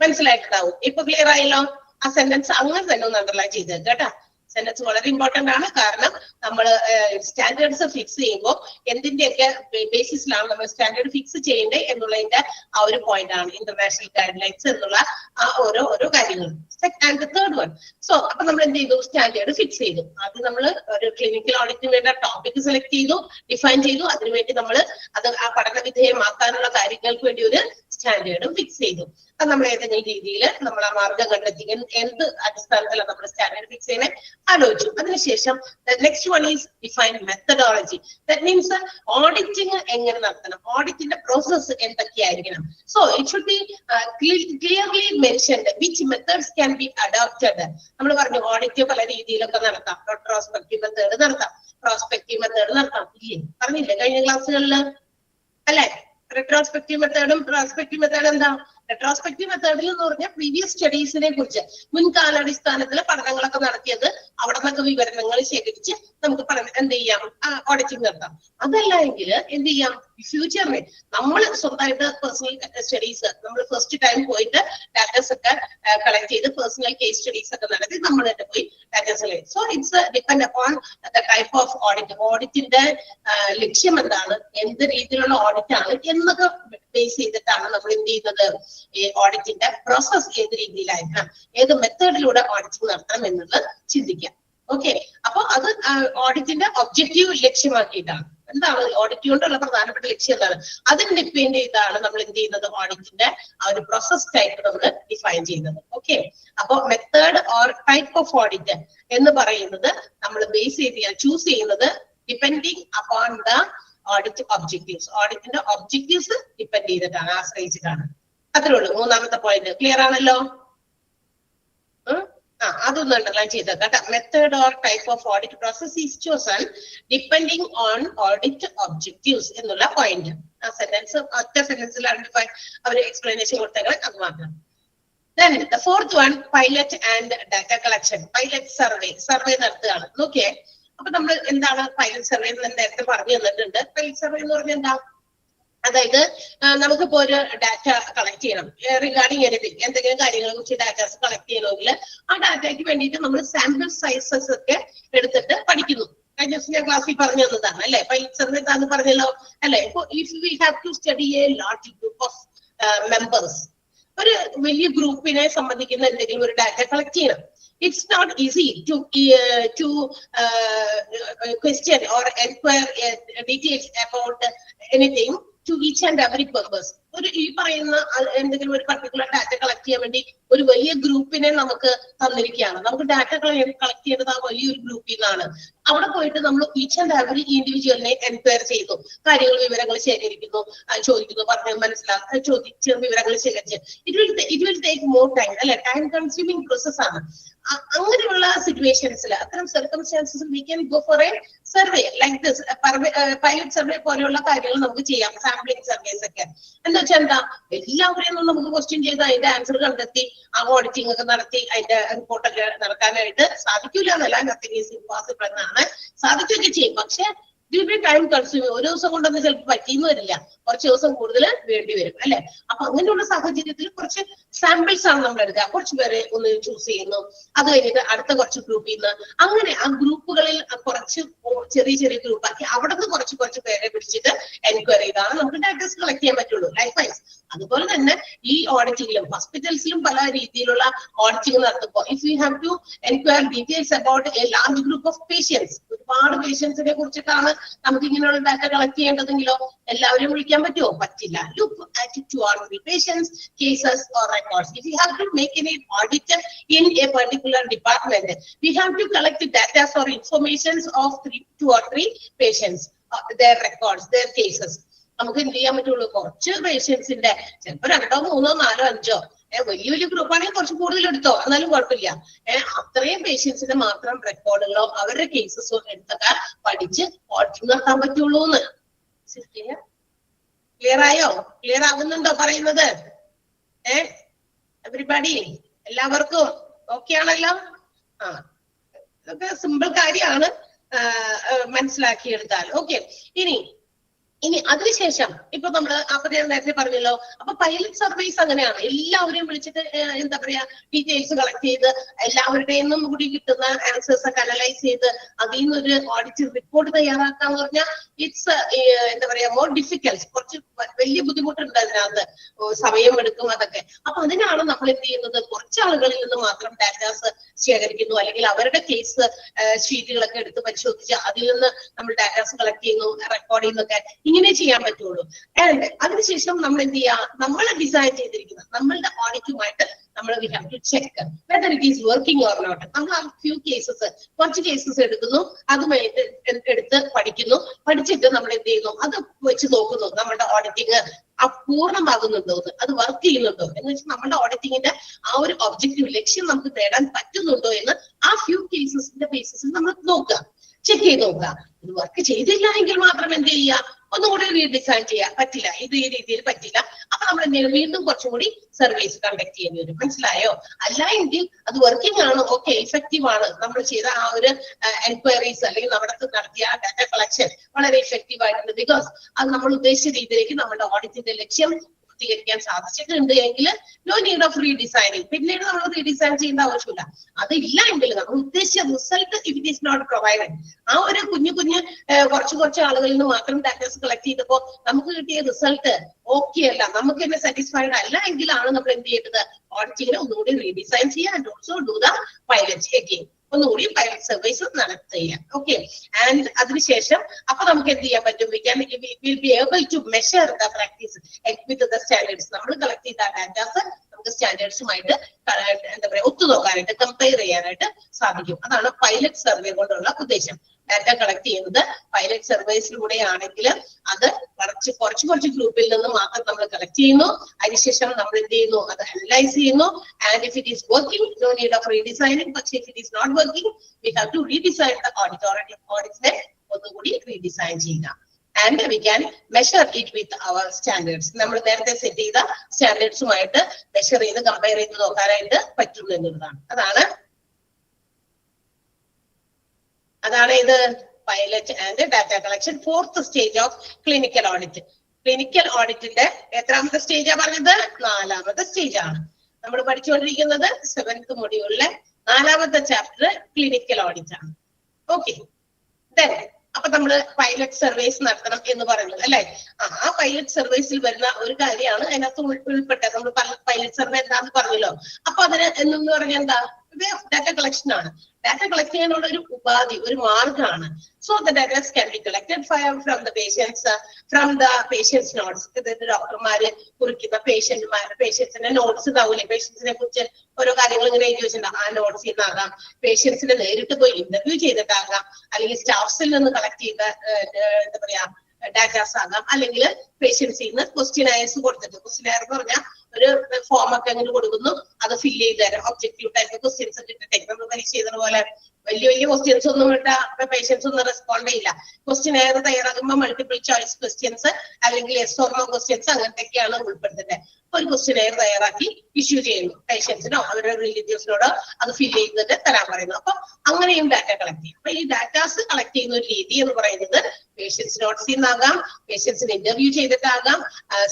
മനസ്സിലായിട്ടുണ്ടാവും. ഇപ്പൊ ക്ലിയർ ആയല്ലോ? ആ സെന്റൻസ് അങ്ങനെ തന്നെ ഒന്ന് അണ്ടർലൈൻ ചെയ്ത് കേട്ടാ. സെന്റൻസ് വളരെ ഇമ്പോർട്ടന്റ് ആണ്. കാരണം നമ്മൾ സ്റ്റാൻഡേർഡ്സ് ഫിക്സ് ചെയ്യുമ്പോൾ എന്തിന്റെയൊക്കെ ബേസിസിലാണ് നമ്മൾ സ്റ്റാൻഡേർഡ് ഫിക്സ് ചെയ്യേണ്ടത് എന്നുള്ളതിന്റെ ആ ഒരു പോയിന്റ് ആണ് ഇന്റർനാഷണൽ ഗൈഡ് ലൈൻസ് എന്നുള്ള ആ ഓരോ കാര്യങ്ങളും. ആൻഡ് തേർഡ് വൺ, സോ അപ്പൊ നമ്മൾ എന്ത് ചെയ്തു? സ്റ്റാൻഡേർഡ് ഫിക്സ് ചെയ്തു. അത് നമ്മൾ ഒരു ക്ലിനിക്കൽ ഓഡിറ്റിന് വേണ്ട ടോപ്പിക് സെലക്ട് ചെയ്തു, ഡിഫൈൻ ചെയ്തു. അതിനുവേണ്ടി നമ്മൾ അത് ആ പഠന വിധേയമാക്കാനുള്ള കാര്യങ്ങൾക്ക് വേണ്ടി ഒരു സ്റ്റാൻഡേർഡും ഫിക്സ് ചെയ്തു. അത് നമ്മൾ ഏതെങ്കിലും രീതിയിൽ നമ്മൾ ആ മാർഗം കണ്ടെത്തി എന്ത് അടിസ്ഥാനത്തിലാണ് നമ്മൾ സ്റ്റാൻഡേർഡ് ഫിക്സ് ചെയ്യുന്നത് ആലോചിച്ചു. അതിനുശേഷം next one is define methodology. That means auditing എങ്ങനെ നടത്തണം, ഓഡിറ്റിന്റെ പ്രോസസ് എന്തൊക്കെയായിരിക്കണം. So it should be clearly mentioned which methods can be adopted. നമ്മൾ പറഞ്ഞു ഓഡിറ്റ് പല രീതിയിലൊക്കെ നടത്താം. റെട്രോസ്പെക്റ്റീവ് മെത്തേഡ് നടത്താം, പ്രോസ്പെക്റ്റീവ് മെത്തേഡ് നടത്താം. ഇല്ലേ, പറഞ്ഞില്ലേ കഴിഞ്ഞ ക്ലാസ്സുകളിൽ? അല്ലെ, റെട്രോസ്പെക്റ്റീവ് മെത്തേഡും പ്രോസ്പെക്റ്റീവ് മെത്തേഡും എന്താ? റെട്രോസ്പെക്റ്റീവ് മെത്തേഡിൽ എന്ന് പറഞ്ഞാൽ പ്രീവിയസ് സ്റ്റഡീസിനെ കുറിച്ച് മുൻകാലാടിസ്ഥാനത്തിലെ പഠനങ്ങളൊക്കെ നടത്തിയത് അവിടെ നിന്നൊക്കെ വിവരങ്ങൾ ശേഖരിച്ച് നമുക്ക് എന്ത് ചെയ്യാം, ഓഡിറ്റിംഗ് നടത്താം. അതല്ല എങ്കിൽ എന്ത് ചെയ്യാം, ഫ്യൂച്ചറിൽ നമ്മൾ സ്വന്തമായിട്ട് പേഴ്സണൽ സ്റ്റഡീസ് നമ്മൾ ഫസ്റ്റ് ടൈം പോയിട്ട് ഡാറ്റാസ് ഒക്കെ കളക്ട് ചെയ്ത് പേഴ്സണൽ കേസ് സ്റ്റഡീസ് ഒക്കെ നടത്തി നമ്മൾ തന്നെ പോയി datas collect. So it's depend upon the type of audit. ഓഡിറ്റിന്റെ ലക്ഷ്യം എന്താണ്, എന്ത് രീതിയിലുള്ള ഓഡിറ്റ് ആണ് എന്നൊക്കെ ബേസ് ചെയ്തിട്ടാണ് നമ്മൾ എന്ത് ചെയ്യുന്നത്, ഈ ഓഡിറ്റിന്റെ പ്രോസസ് ഏത് രീതിയിലായിരിക്കണം, ഏത് മെത്തേഡിലൂടെ ഓഡിറ്റിംഗ് നടത്തണം എന്നുള്ളത് ചിന്തിക്കാം. ഓക്കെ, അപ്പൊ അത് ഓഡിറ്റിന്റെ ഒബ്ജക്റ്റീവ് ലക്ഷ്യമാക്കിയിട്ടാണ്. എന്താണ് ഓഡിറ്റ് കൊണ്ടുള്ള പ്രധാനപ്പെട്ട ലക്ഷ്യം എന്താണ്, അതിന് ഡിപ്പെൻഡ് ചെയ്താണ് നമ്മൾ എന്ത് ചെയ്യുന്നത്, ഓഡിറ്റിന്റെ ആ ഒരു പ്രോസസ് ടൈപ്പ് നമ്മൾ ഡിഫൈൻ ചെയ്യുന്നത്. ഓക്കെ, അപ്പൊ method or type of audit എന്ന് പറയുന്നത് നമ്മൾ ബേസ് ചെയ്ത് ചൂസ് ചെയ്യുന്നത് depending upon the audit objectives. ഓഡിറ്റിന്റെ ഒബ്ജക്റ്റീവ്സ് ഡിപ്പെൻഡ് ചെയ്തിട്ടാണ്, ആശ്രയിച്ചിട്ടാണ്. അത്രേ ഉള്ളൂ. മൂന്നാമത്തെ പോയിന്റ് ക്ലിയർ ആണല്ലോ? അതൊന്നും അണ്ടർലൈൻ ചെയ്തേക്കാം. Method or type of audit process is chosen depending on audit objectives എന്നുള്ള പോയിന്റ്. ആ സെന്റൻസ് ഒറ്റ സെന്റൻസിൽ അവർ എക്സ്പ്ലനേഷൻ കൊടുത്തേക്കണം, അത് മാത്രം. Then the fourth one, pilot and data collection. Pilot survey നടത്തുകയാണ്. നോക്കിയേ, അപ്പൊ നമ്മൾ എന്താണ് പൈലറ്റ് സർവേ എന്ന് നേരത്തെ പറഞ്ഞു തന്നിട്ടുണ്ട്. പൈലറ്റ് സർവേ എന്ന് പറഞ്ഞാൽ എന്താ, അതായത് നമുക്കിപ്പോ ഒരു ഡാറ്റ കളക്ട് ചെയ്യണം റിഗാർഡിങ് എനിത്തിങ്, എന്തെങ്കിലും കാര്യങ്ങളെ കുറിച്ച് ഡാറ്റാസ് കളക്ട് ചെയ്യണമെങ്കിൽ ആ ഡാറ്റയ്ക്ക് വേണ്ടിയിട്ട് നമ്മൾ സാമ്പിൾ സൈസസ് ഒക്കെ എടുത്തിട്ട് പഠിക്കുന്നു. കഴിഞ്ഞ ദിവസം ഞാൻ ക്ലാസ്സിൽ പറഞ്ഞു തന്നതാണ് അല്ലെ, പൈലറ്റ് സർവേ എന്താന്ന് പറഞ്ഞല്ലോ അല്ലെ. ഇപ്പൊ if we have to study a large group of members, ഒരു വലിയ ഗ്രൂപ്പിനെ സംബന്ധിക്കുന്ന എന്തെങ്കിലും ഒരു ഡാറ്റ കളക്ട് ചെയ്യണം. It's not easy to question or inquire details about anything to each and every purpose. ഒരു ഈ പറയുന്ന എന്തെങ്കിലും ഒരു പർട്ടിക്കുലർ ഡാറ്റ കളക്ട് ചെയ്യാൻ വേണ്ടി ഒരു വലിയ ഗ്രൂപ്പിനെ നമുക്ക് തന്നിരിക്കുകയാണ്. നമുക്ക് ഡാറ്റ കളക്ട് ചെയ്യേണ്ടത് ആ വലിയൊരു ഗ്രൂപ്പിൽ നിന്നാണ്. അവിടെ പോയിട്ട് നമ്മൾ ഈച്ച് ആൻഡ് എവറി ഇൻഡിവിജ്വലിനെ എൻക്വയർ ചെയ്തു, കാര്യങ്ങൾ വിവരങ്ങൾ ശേഖരിക്കുന്നു, ചോദിക്കുന്നു, പറഞ്ഞ് മനസ്സിലാക്കി ചോദിച്ച് വിവരങ്ങൾ ശേഖരിച്ച് it will take more time അല്ലെ, ടൈം കൺസ്യൂമിങ് പ്രോസസ് ആണ്. അങ്ങനെയുള്ള സിറ്റുവേഷൻസിൽ അത്തരം സർക്കംസ്റ്റാൻസസിൽ we can go for a survey like this. Pilot survey പോലെയുള്ള കാര്യങ്ങൾ നമുക്ക് ചെയ്യാം, സാമ്പിളിംഗ് സർവേസ് ഒക്കെ. എന്താ വെച്ചാൽ എന്താ, എല്ലാവരെയും നമുക്ക് ക്വസ്റ്റ്യൻ ചെയ്ത് അതിന്റെ ആൻസർ കണ്ടെത്തി ആ ഓഡിറ്റിംഗ് ഒക്കെ നടത്തി അതിന്റെ റിപ്പോർട്ടൊക്കെ നടക്കാനായിട്ട് സാധിക്കില്ല എന്നല്ല, നത്തിങ് ഈസ് ഇംപോസിബിൾ എന്നാണ്. സാധിക്കുകയൊക്കെ ചെയ്യും, പക്ഷെ ടൈം കൺസ്യൂമിങ്. ഒരു ദിവസം കൊണ്ടൊന്നും ചിലപ്പോൾ പറ്റിയെന്ന് വരില്ല, കുറച്ച് ദിവസം കൂടുതൽ വേണ്ടി വരും അല്ലെ. അപ്പൊ അങ്ങനെയുള്ള സാഹചര്യത്തിൽ കുറച്ച് സാമ്പിൾസ് ആണ് നമ്മൾ എടുക്കുക. കുറച്ച് പേരെ ഒന്ന് ചൂസ് ചെയ്യുന്നു, അത് കഴിഞ്ഞിട്ട് അടുത്ത കുറച്ച് ഗ്രൂപ്പിൽ നിന്ന് അങ്ങനെ ആ ഗ്രൂപ്പുകളിൽ കുറച്ച് ചെറിയ ചെറിയ ഗ്രൂപ്പാക്കി അവിടെ നിന്ന് കുറച്ച് പേരെ പിടിച്ചിട്ട് എൻക്വയറി ചെയ്താണ് നമുക്ക് ഡാറ്റാസ് കളക്ട് ചെയ്യാൻ പറ്റുള്ളൂ ലൈഫ് വൈസ്. അതുപോലെ തന്നെ ഈ ഓഡിറ്റിംഗിലും ഹോസ്പിറ്റൽസിലും പല രീതിയിലുള്ള ഓഡിറ്റിംഗ് നടത്തുമ്പോൾ if you have to enquire details about a large group of patients, ഒരുപാട് പേഷ്യൻസിനെ കുറിച്ചിട്ടാണ് നമുക്ക് ഇങ്ങനെയുള്ള ഡാറ്റ കളക്ട് ചെയ്യേണ്ടതെങ്കിലോ എല്ലാവരും വിളിക്കാൻ പറ്റുമോ? പറ്റില്ല. Look at 2 or 3 patients, cases or records. If you have to make any audit in a particular department, we have to collect data or information of 2 or 3 patients, their records, their cases. നമുക്ക് എന്ത് ചെയ്യാൻ പറ്റുള്ളൂ, കുറച്ച് പേഷ്യൻസിന്റെ ചിലപ്പോൾ 2, 3, 4, 5 വലിയ വലിയ ഗ്രൂപ്പാണെങ്കിൽ കുറച്ച് കൂടുതൽ എടുത്തോ, എന്നാലും കുഴപ്പമില്ല. അത്രയും പേഷ്യൻസിന്റെ മാത്രം റെക്കോർഡുകളോ അവരുടെ കേസസോ എടുത്തൊക്കെ പഠിച്ച് ഓഡിറ്റിംഗ് നടത്താൻ പറ്റുള്ളൂ എന്ന്. ക്ലിയർ ആയോ? ക്ലിയർ ആകുന്നുണ്ടോ പറയുന്നത്? എവരിബഡി, എല്ലാവർക്കും ഓക്കെ ആണല്ലോ? ഇതൊക്കെ സിമ്പിൾ കാര്യമാണ്, മനസ്സിലാക്കിയെടുത്താൽ. ഓക്കെ, ഇനി അതിനുശേഷം ഇപ്പൊ നമ്മള് അപ്പൊ ഞാൻ നേരത്തെ പറഞ്ഞല്ലോ, അപ്പൊ പൈലറ്റ് സർവേസ് അങ്ങനെയാണ്. എല്ലാവരെയും വിളിച്ചിട്ട് എന്താ പറയാ ഡീറ്റെയിൽസ് കളക്ട് ചെയ്ത് എല്ലാവരുടെയും നിന്നും കൂടി കിട്ടുന്ന ആൻസേഴ്സ് ഒക്കെ അനലൈസ് ചെയ്ത് അതിൽ നിന്നൊരു ഓഡിറ്റ് റിപ്പോർട്ട് തയ്യാറാക്കാന്ന് പറഞ്ഞാൽ ഇറ്റ്സ് എന്താ പറയാ മോർ ഡിഫിക്കൽട്ട്. കുറച്ച് വലിയ ബുദ്ധിമുട്ടുണ്ട് അതിനകത്ത്, സമയം എടുക്കും അതൊക്കെ. അപ്പൊ അതിനാണ് നമ്മൾ എന്ത് ചെയ്യുന്നത്, കുറച്ച് ആളുകളിൽ നിന്ന് മാത്രം ഡാറ്റാസ് ശേഖരിക്കുന്നു, അല്ലെങ്കിൽ അവരുടെ കേസ് ഷീറ്റുകളൊക്കെ എടുത്ത് പരിശോധിച്ച് അതിൽ നിന്ന് നമ്മൾ ഡാറ്റാസ് കളക്ട് ചെയ്യുന്നു, റെക്കോർഡ് ചെയ്യുന്നൊക്കെ ഇങ്ങനെ ചെയ്യാൻ പറ്റുള്ളൂ. ആൻഡ് അതിനുശേഷം നമ്മൾ എന്ത് ചെയ്യാ, നമ്മൾ ഡിസൈൻ ചെയ്തിരിക്കുന്ന നമ്മളുടെ ഓഡിറ്റുമായിട്ട് നമ്മൾ we have to check whether it is working or not. നമ്മൾ ആ കുറച്ച് കേസസ് എടുക്കുന്നു, അതുമായിട്ട് എടുത്ത് പഠിക്കുന്നു, പഠിച്ചിട്ട് നമ്മൾ എന്ത് ചെയ്യുന്നു, അത് വെച്ച് നോക്കുന്നു നമ്മുടെ ഓഡിറ്റിംഗ് പൂർണ്ണമാകുന്നുണ്ടോ, അത് വർക്ക് ചെയ്യുന്നുണ്ടോ എന്ന് വെച്ചാൽ നമ്മുടെ ഓഡിറ്റിംഗിന്റെ ആ ഒരു ഒബ്ജക്റ്റീവ് ലക്ഷ്യം നമുക്ക് നേടാൻ പറ്റുന്നുണ്ടോ എന്ന് ആ ഫ്യൂ കേസസിന്റെ ബേസിസിൽ നമ്മൾ നോക്കുക. ചെക്ക് ചെയ്ത് നോക്കുക. ഇത് വർക്ക് ചെയ്തില്ല എങ്കിൽ മാത്രം എന്ത് ചെയ്യുക, ഒന്നുകൂടി റീഡിസൈൻ ചെയ്യാൻ പറ്റില്ല, ഇത് ഈ രീതിയിൽ പറ്റില്ല, അപ്പൊ നമ്മൾ എന്ത് ചെയ്യണം, വീണ്ടും കുറച്ചും കൂടി സർവീസ് കണ്ടക്ട് ചെയ്യേണ്ടി വരും. മനസ്സിലായോ? അല്ല എങ്കിൽ അത് വർക്കിംഗ് ആണ്, ഓക്കെ, ഇഫക്റ്റീവ് ആണ്, നമ്മൾ ചെയ്ത ആ ഒരു എൻക്വയറീസ് അല്ലെങ്കിൽ നമ്മുടെ നടത്തിയ ഡാറ്റ കളക്ഷൻ വളരെ ഇഫക്റ്റീവ് ആയിട്ടുണ്ട്, ബിക്കോസ് അത് നമ്മൾ ഉദ്ദേശിച്ച രീതിയിലേക്ക് നമ്മുടെ ഓഡിറ്റിന്റെ ലക്ഷ്യം പൂർത്തീകരിക്കാൻ സാധിച്ചിട്ടുണ്ട് എങ്കിൽ നോ നീഡ് ഓഫ് റീഡിസൈനിങ്. പിന്നീട് നമ്മൾ റീഡിസൈൻ ചെയ്യേണ്ട ആവശ്യമില്ല. അതില്ല എങ്കിൽ നമ്മൾ ഉദ്ദേശിച്ച result if it is not provided, ആ ഒരു കുഞ്ഞു കുറച്ച് ആളുകളിൽ നിന്ന് മാത്രം ഡാറ്റാസ് കളക്ട് ചെയ്തപ്പോ നമുക്ക് കിട്ടിയ റിസൾട്ട് ഓക്കെ അല്ല, നമുക്ക് തന്നെ സാറ്റിസ്ഫൈഡ് അല്ല എങ്കിലാണ് നമ്മൾ എന്ത് ചെയ്യേണ്ടത്, ഓഡിറ്റിങ്ങിനെ ഒന്നുകൂടി റീഡിസൈൻ ചെയ്യുക and also do the pilot again, ഒന്നുകൂടി പൈലറ്റ് സർവീസ് നടത്തുക. ഓക്കെ, ആൻഡ് അതിനുശേഷം അപ്പൊ നമുക്ക് എന്ത് ചെയ്യാൻ പറ്റും, will be able to measure the practice with the standards. നമ്മൾ കളക്ട് ചെയ്ത ഡാറ്റാസ് നമുക്ക് സ്റ്റാൻഡേർഡ്സുമായിട്ട് എന്താ പറയാ ഒത്തുനോക്കാനായിട്ട്, കമ്പയർ ചെയ്യാനായിട്ട് സാധിക്കും. അതാണ് പൈലറ്റ് സർവേ കൊണ്ടുള്ള ഉദ്ദേശം. ഡാറ്റ കളക്ട് ചെയ്യുന്നത് പൈലറ്റ് സർവേസിലൂടെ ആണെങ്കിൽ അത് കുറച്ച് ഗ്രൂപ്പിൽ നിന്ന് മാത്രം നമ്മൾ കളക്ട് ചെയ്യുന്നു. അതിനുശേഷം നമ്മൾ എന്ത് ചെയ്യുന്നു, അത് അനലൈസ് ചെയ്യുന്നു. And if it is working, no need of redesigning. പക്ഷേ if it is not working, we have to redesign the ഓഡിറ്റിനെ ഒന്നുകൂടി റീഡിസൈൻ ചെയ്യുക. And we can measure it with our standards. നമ്മൾ നേരത്തെ സെറ്റ് ചെയ്ത സ്റ്റാൻഡേർഡ്സുമായിട്ട് മെഷർ ചെയ്ത് കമ്പയർ ചെയ്ത് നോക്കാനായിട്ട് പറ്റും എന്നുള്ളതാണ്. അതാണ് ഇത് pilot and data collection. Fourth stage of clinical audit. Clinical ഓഡിറ്റിന്റെ എത്രാമത്തെ സ്റ്റേജാ പറഞ്ഞത്? 4ാമത്തെ സ്റ്റേജ് ആണ്. നമ്മൾ പഠിച്ചുകൊണ്ടിരിക്കുന്നത് 7th മൊഡ്യൂളിലെ 4ാമത്തെ ചാപ്റ്റർ ക്ലിനിക്കൽ ഓഡിറ്റ് ആണ്. ഓക്കെ, അപ്പൊ നമ്മള് പൈലറ്റ് സർവീസ് നടത്തണം എന്ന് പറയുന്നത് അല്ലെ. ആ പൈലറ്റ് സർവീസിൽ വരുന്ന ഒരു കാര്യമാണ് അതിനകത്ത് ഉൾപ്പെട്ടത്. നമ്മൾ പൈലറ്റ് സർവേ എന്താന്ന് പറഞ്ഞല്ലോ. അപ്പൊ അതിന് എന്ന് പറഞ്ഞാൽ എന്താ, ഡാറ്റ കളക്ഷൻ ആണ്. ഡാറ്റ കളക്ട് ചെയ്യാനുള്ള ഒരു ഉപാധി, ഒരു മാർഗമാണ്. So the datas can be collected from the patients notes. ഡോക്ടർമാര് കുറിക്കുന്ന പേഷ്യൻസിന്റെ നോട്ട്സ് ഉണ്ടാവില്ലേ, പേഷ്യൻസിനെ കുറിച്ച് ഓരോ കാര്യങ്ങൾ ഇങ്ങനെ എഴുതി വെച്ചിട്ടുണ്ടാകും. ആ നോട്ട്സിൽ നിന്നാകാം, പേഷ്യൻസിനെ നേരിട്ട് പോയി ഇന്റർവ്യൂ ചെയ്തിട്ടാകാം, അല്ലെങ്കിൽ സ്റ്റാഫ്സിൽ നിന്ന് കളക്ട് ചെയ്ത എന്താ പറയാ ഡാറ്റാസ് ആകാം, അല്ലെങ്കിൽ പേഷ്യൻസിൽ നിന്ന് ക്വസ്റ്റ്യനയർസ് കൊടുത്തിട്ട്, ക്വസ്റ്റ്യനയർ എന്ന് പറഞ്ഞാൽ ഒരു ഫോം ഒക്കെ അങ്ങനെ കൊടുക്കുന്നു, അത് ഫില്ല് ചെയ്ത് തരാം. ഒബ്ജക്റ്റീവ് ടൈപ്പ് ക്വസ്റ്റ്യൻസ് ഒക്കെ ഇട്ടിട്ട് നമ്മൾ പരീക്ഷ ചെയ്ത പോലെ വലിയ ക്വസ്റ്റ്യൻസ് ഒന്നും ഇട്ട പേഷ്യൻസ് ഒന്നും റെസ്പോണ്ട് ചെയ്യില്ല. ക്വസ്റ്റ്യനയർ തയ്യാറാക്കുമ്പോൾ മൾട്ടിപ്പിൾ ചോയ്സ് ക്വസ്റ്റ്യൻസ് അല്ലെങ്കിൽ യെസ് ഓർ നോ ക്വസ്റ്റ്യൻസ് അങ്ങനത്തെയൊക്കെയാണ് ഉൾപ്പെടുത്തുന്നത്. ഒരു ക്വസ്റ്റ്യനയർ തയ്യാറാക്കി ഇഷ്യൂ ചെയ്യുന്നു, പേഷ്യൻസിനോ അവരുടെ റിലേറ്റീവ്സിനോടോ അത് ഫില്ല് ചെയ്തിട്ട് തരാൻ പറയുന്നു. അപ്പൊ അങ്ങനെയും ഡാറ്റ കളക്ട് ചെയ്യും. അപ്പൊ ഈ ഡാറ്റാസ് കളക്ട് ചെയ്യുന്ന ഒരു രീതി എന്ന് പറയുന്നത് പേഷ്യൻസ് നോട്ട്സിൽ നിന്നാകാം, പേഷ്യൻസിന് ഇന്റർവ്യൂ ചെയ്തിട്ടാകാം,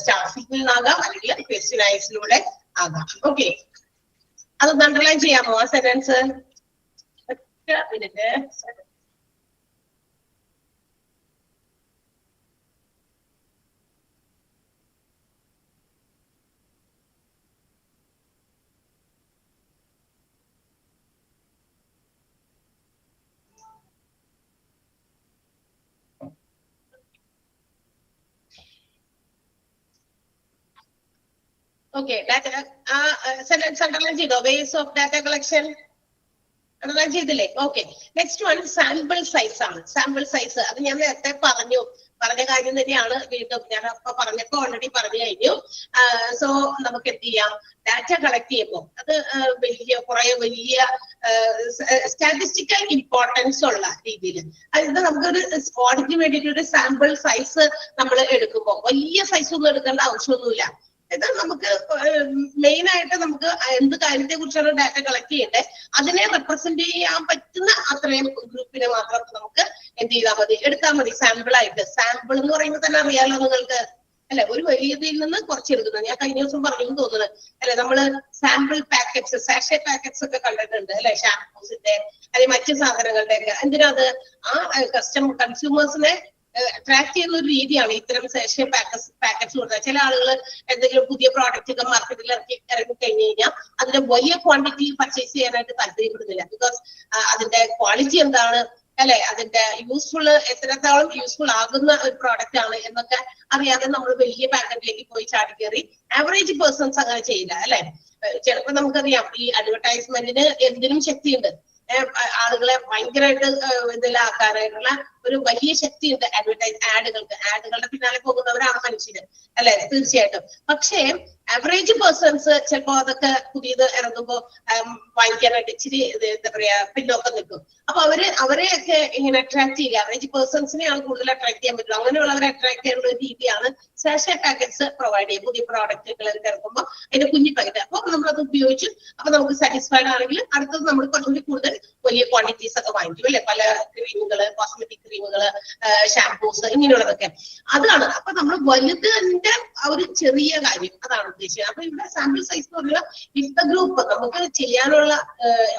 സ്റ്റാഫിൽ നിന്നാകാം, അല്ലെങ്കിൽ ക്വസ്റ്റ്യനയർസിലൂടെ ആകാം. ഓക്കെ, അതൊന്ന് അണ്ടർലൈൻ ചെയ്യാമോ ആ sentence? Minute. Okay, data sentence underline ചെയ്തോ? Ways of data collection underline ചെയ്തില്ലേ? Okay, next one sample size ആണ്. Sample size അത് ഞാൻ നേരത്തെ പറഞ്ഞ കാര്യം തന്നെയാണ്. വീണ്ടും ഞാൻ അപ്പൊ പറഞ്ഞപ്പോ ഓൾറെഡി പറഞ്ഞു കഴിഞ്ഞു. സോ നമുക്ക് എന്ത് ചെയ്യാം, ഡാറ്റ കളക്ട് ചെയ്യുമ്പോൾ അത് വലിയ സ്റ്റാറ്റിസ്റ്റിക്കൽ ഇമ്പോർട്ടൻസ് ഉള്ള രീതിയിൽ, അതായത് നമുക്കൊരു ഓഡിറ്റിന് വേണ്ടിയിട്ട് ഒരു സാമ്പിൾ സൈസ് നമ്മൾ എടുക്കുമ്പോൾ വലിയ സൈസ് ഒന്നും എടുക്കേണ്ട ആവശ്യമൊന്നുമില്ല. ഇത് നമുക്ക് മെയിൻ ആയിട്ട് നമുക്ക് എന്ത് കാര്യത്തെ കുറിച്ചാണ് ഡാറ്റ കളക്ട് ചെയ്യേണ്ടത് അതിനെ റെപ്രസെന്റ് ചെയ്യാൻ പറ്റുന്ന അത്രയും ഗ്രൂപ്പിനെ മാത്രം നമുക്ക് എന്ത് ചെയ്താൽ മതി, എടുത്താൽ മതി സാമ്പിൾ ആയിട്ട്. സാമ്പിൾ എന്ന് പറയുമ്പോൾ തന്നെ അറിയാലോ നിങ്ങൾക്ക് അല്ലെ, ഒരു വലിയ ഇതിൽ നിന്ന് കുറച്ചെടുക്കുന്നത്. ഞാൻ കഴിഞ്ഞ ദിവസം പറഞ്ഞു തോന്നുന്നത് അല്ലെ, നമ്മള് സാമ്പിൾ പാക്കറ്റ്സ്, സാഷെ പാക്കറ്റ്സ് ഒക്കെ കണ്ടിട്ടുണ്ട് അല്ലെ, ഷാംപൂസിന്റെ അല്ലെങ്കിൽ മറ്റു സാധനങ്ങളുടെ ഒക്കെ. എന്തിനാത് ആ കൺസ്യൂമേഴ്സിനെ ട്രാക്ക് ചെയ്യുന്ന ഒരു രീതിയാണ് ഇത്തരം സാഷെ പാക്കറ്റ്സ് കൊടുക്കുക. ചില ആളുകൾ എന്തെങ്കിലും പുതിയ പ്രോഡക്റ്റ് ഒക്കെ മാർക്കറ്റിൽ ഇറങ്ങി കഴിഞ്ഞു കഴിഞ്ഞാൽ അതിന്റെ വലിയ ക്വാണ്ടിറ്റി പർച്ചേസ് ചെയ്യാനായിട്ട് താല്പര്യപ്പെടുന്നില്ല. ബിക്കോസ് അതിന്റെ ക്വാളിറ്റി എന്താണ് അല്ലെ, അതിന്റെ എത്രത്തോളം യൂസ്ഫുൾ ആകുന്ന ഒരു പ്രോഡക്റ്റ് ആണ് എന്നൊക്കെ അറിയാതെ നമ്മൾ വലിയ പാക്കറ്റിലേക്ക് പോയി ചാടി കയറി ആവറേജ് പേഴ്സൺസ് അങ്ങനെ ചെയ്യില്ല അല്ലെ. ചിലപ്പോൾ നമുക്കറിയാം ഈ അഡ്വർടൈസ്മെന്റിന് എന്തിനും ശക്തിയുണ്ട്. ആളുകളെ ഭയങ്കരമായിട്ട് ഇതിലാക്കാനായിട്ടുള്ള ഒരു വലിയ ശക്തിയുണ്ട് ആഡുകളുടെ പിന്നാലെ പോകുന്നവരാണ് മനുഷ്യര് അല്ലെ, തീർച്ചയായിട്ടും. പക്ഷേ ആവറേജ് പേഴ്സൺസ് ചിലപ്പോ അതൊക്കെ പുതിയത് ഇറങ്ങുമ്പോ വാങ്ങിക്കാനായിട്ട് ഇച്ചിരി എന്താ പറയാ പിന്നോക്കം നിൽക്കും. അപ്പൊ അവരെയൊക്കെ ഇങ്ങനെ അട്രാക്ട് ചെയ്യുക, ആവറേജ് പേഴ്സൺസിനെയാണ് കൂടുതൽ അട്രാക്ട് ചെയ്യാൻ പറ്റുള്ളൂ. അങ്ങനെയുള്ളവരെ അട്രാക്ട് ചെയ്യാനുള്ള ഒരു രീതിയാണ് സാഷെ പാക്കറ്റ്സ് പ്രൊവൈഡ് ചെയ്യും. പുതിയ പ്രോഡക്റ്റുകൾ ഇറക്കുമ്പോൾ അതിന്റെ കുഞ്ഞു പാക്കറ്റ്, അപ്പൊ നമ്മളത് ഉപയോഗിച്ചു അപ്പൊ നമുക്ക് സാറ്റിസ്ഫൈഡ് ആണെങ്കിൽ അടുത്തത് നമ്മൾ കുറച്ചുകൂടി കൂടുതൽ വലിയ ക്വാണ്ടിറ്റീസ് ഒക്കെ വാങ്ങിക്കും അല്ലെ. പല ക്രീമുകള്, കോസ്മെറ്റിക് ക്രീമുകള്, ഷാംപൂസ് ഇങ്ങനെയുള്ളതൊക്കെ അതാണ്. അപ്പൊ നമ്മൾ വലുതിന്റെ ഒരു ചെറിയ കാര്യം അതാണ് ഉദ്ദേശിച്ചത്. അപ്പൊ ഇവിടെ സാമ്പിൾ സൈസ് എന്ന് പറഞ്ഞാൽ ഇഫ് ദ ഗ്രൂപ്പ് നമുക്ക് ചെയ്യാനുള്ള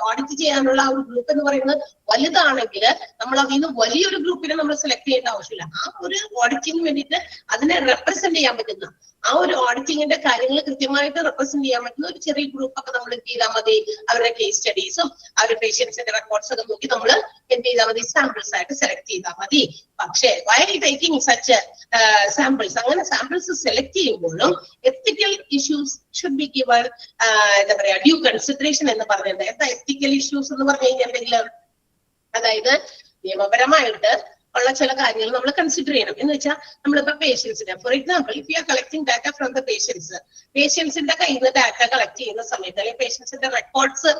ഓഡിറ്റ് ചെയ്യാനുള്ള ആ ഒരു ഗ്രൂപ്പ് എന്ന് പറയുന്നത് വലുതാണെങ്കിൽ നമ്മൾ അതിൽ നിന്ന് വലിയൊരു ഗ്രൂപ്പിനെ നമ്മൾ സെലക്ട് ചെയ്യേണ്ട ആവശ്യമില്ല. ആ ഒരു ഓഡിറ്റിന് വേണ്ടിയിട്ട് അതിനെ റെപ്രസെന്റ് ചെയ്യാൻ പറ്റുന്ന ആ ഒരു ഓഡിറ്റിങ്ങിന്റെ കാര്യങ്ങൾ കൃത്യമായിട്ട് റെപ്രസെന്റ് ചെയ്യാൻ പറ്റുന്ന ഒരു ചെറിയ ഗ്രൂപ്പ് ഒക്കെ നമ്മൾ എന്ത് ചെയ്താൽ മതി, അവരുടെ കേസ് സ്റ്റഡീസും അവരുടെ പേഷ്യൻസിന്റെ റെക്കോർഡ്സ് ഒക്കെ നോക്കി നമ്മൾ എന്ത് ചെയ്താൽ മതി, സാമ്പിൾസ് ആയിട്ട് സെലക്ട് ചെയ്താൽ മതി. പക്ഷേ വൈൽ ടേക്കിംഗ് സച്ച് സാമ്പിൾസ്, അങ്ങനെ സാമ്പിൾസ് സെലക്ട് ചെയ്യുമ്പോഴും ethical issues should be given എന്താ പറയാ ഡ്യൂ കൺസിഡറേഷൻ എന്ന് പറഞ്ഞത്. എന്താ എത്തിക്കൽ ഇഷ്യൂസ് എന്ന് പറഞ്ഞു കഴിഞ്ഞിട്ടുണ്ടെങ്കിൽ അതായത് നിയമപരമായിട്ട് ഉള്ള ചില കാര്യങ്ങൾ നമ്മൾ കൺസിഡർ ചെയ്യണം. എന്ന് വെച്ചാൽ നമ്മളിപ്പോ പേഷ്യൻസിന്റെ for example if you are collecting data from the പേഷ്യൻസിന്റെ കയ്യിൽ നിന്ന് ഡാറ്റ കളക്ട് ചെയ്യുന്ന സമയത്ത് അല്ലെങ്കിൽ പേഷ്യൻസിന്റെ റെക്കോർഡ്സ്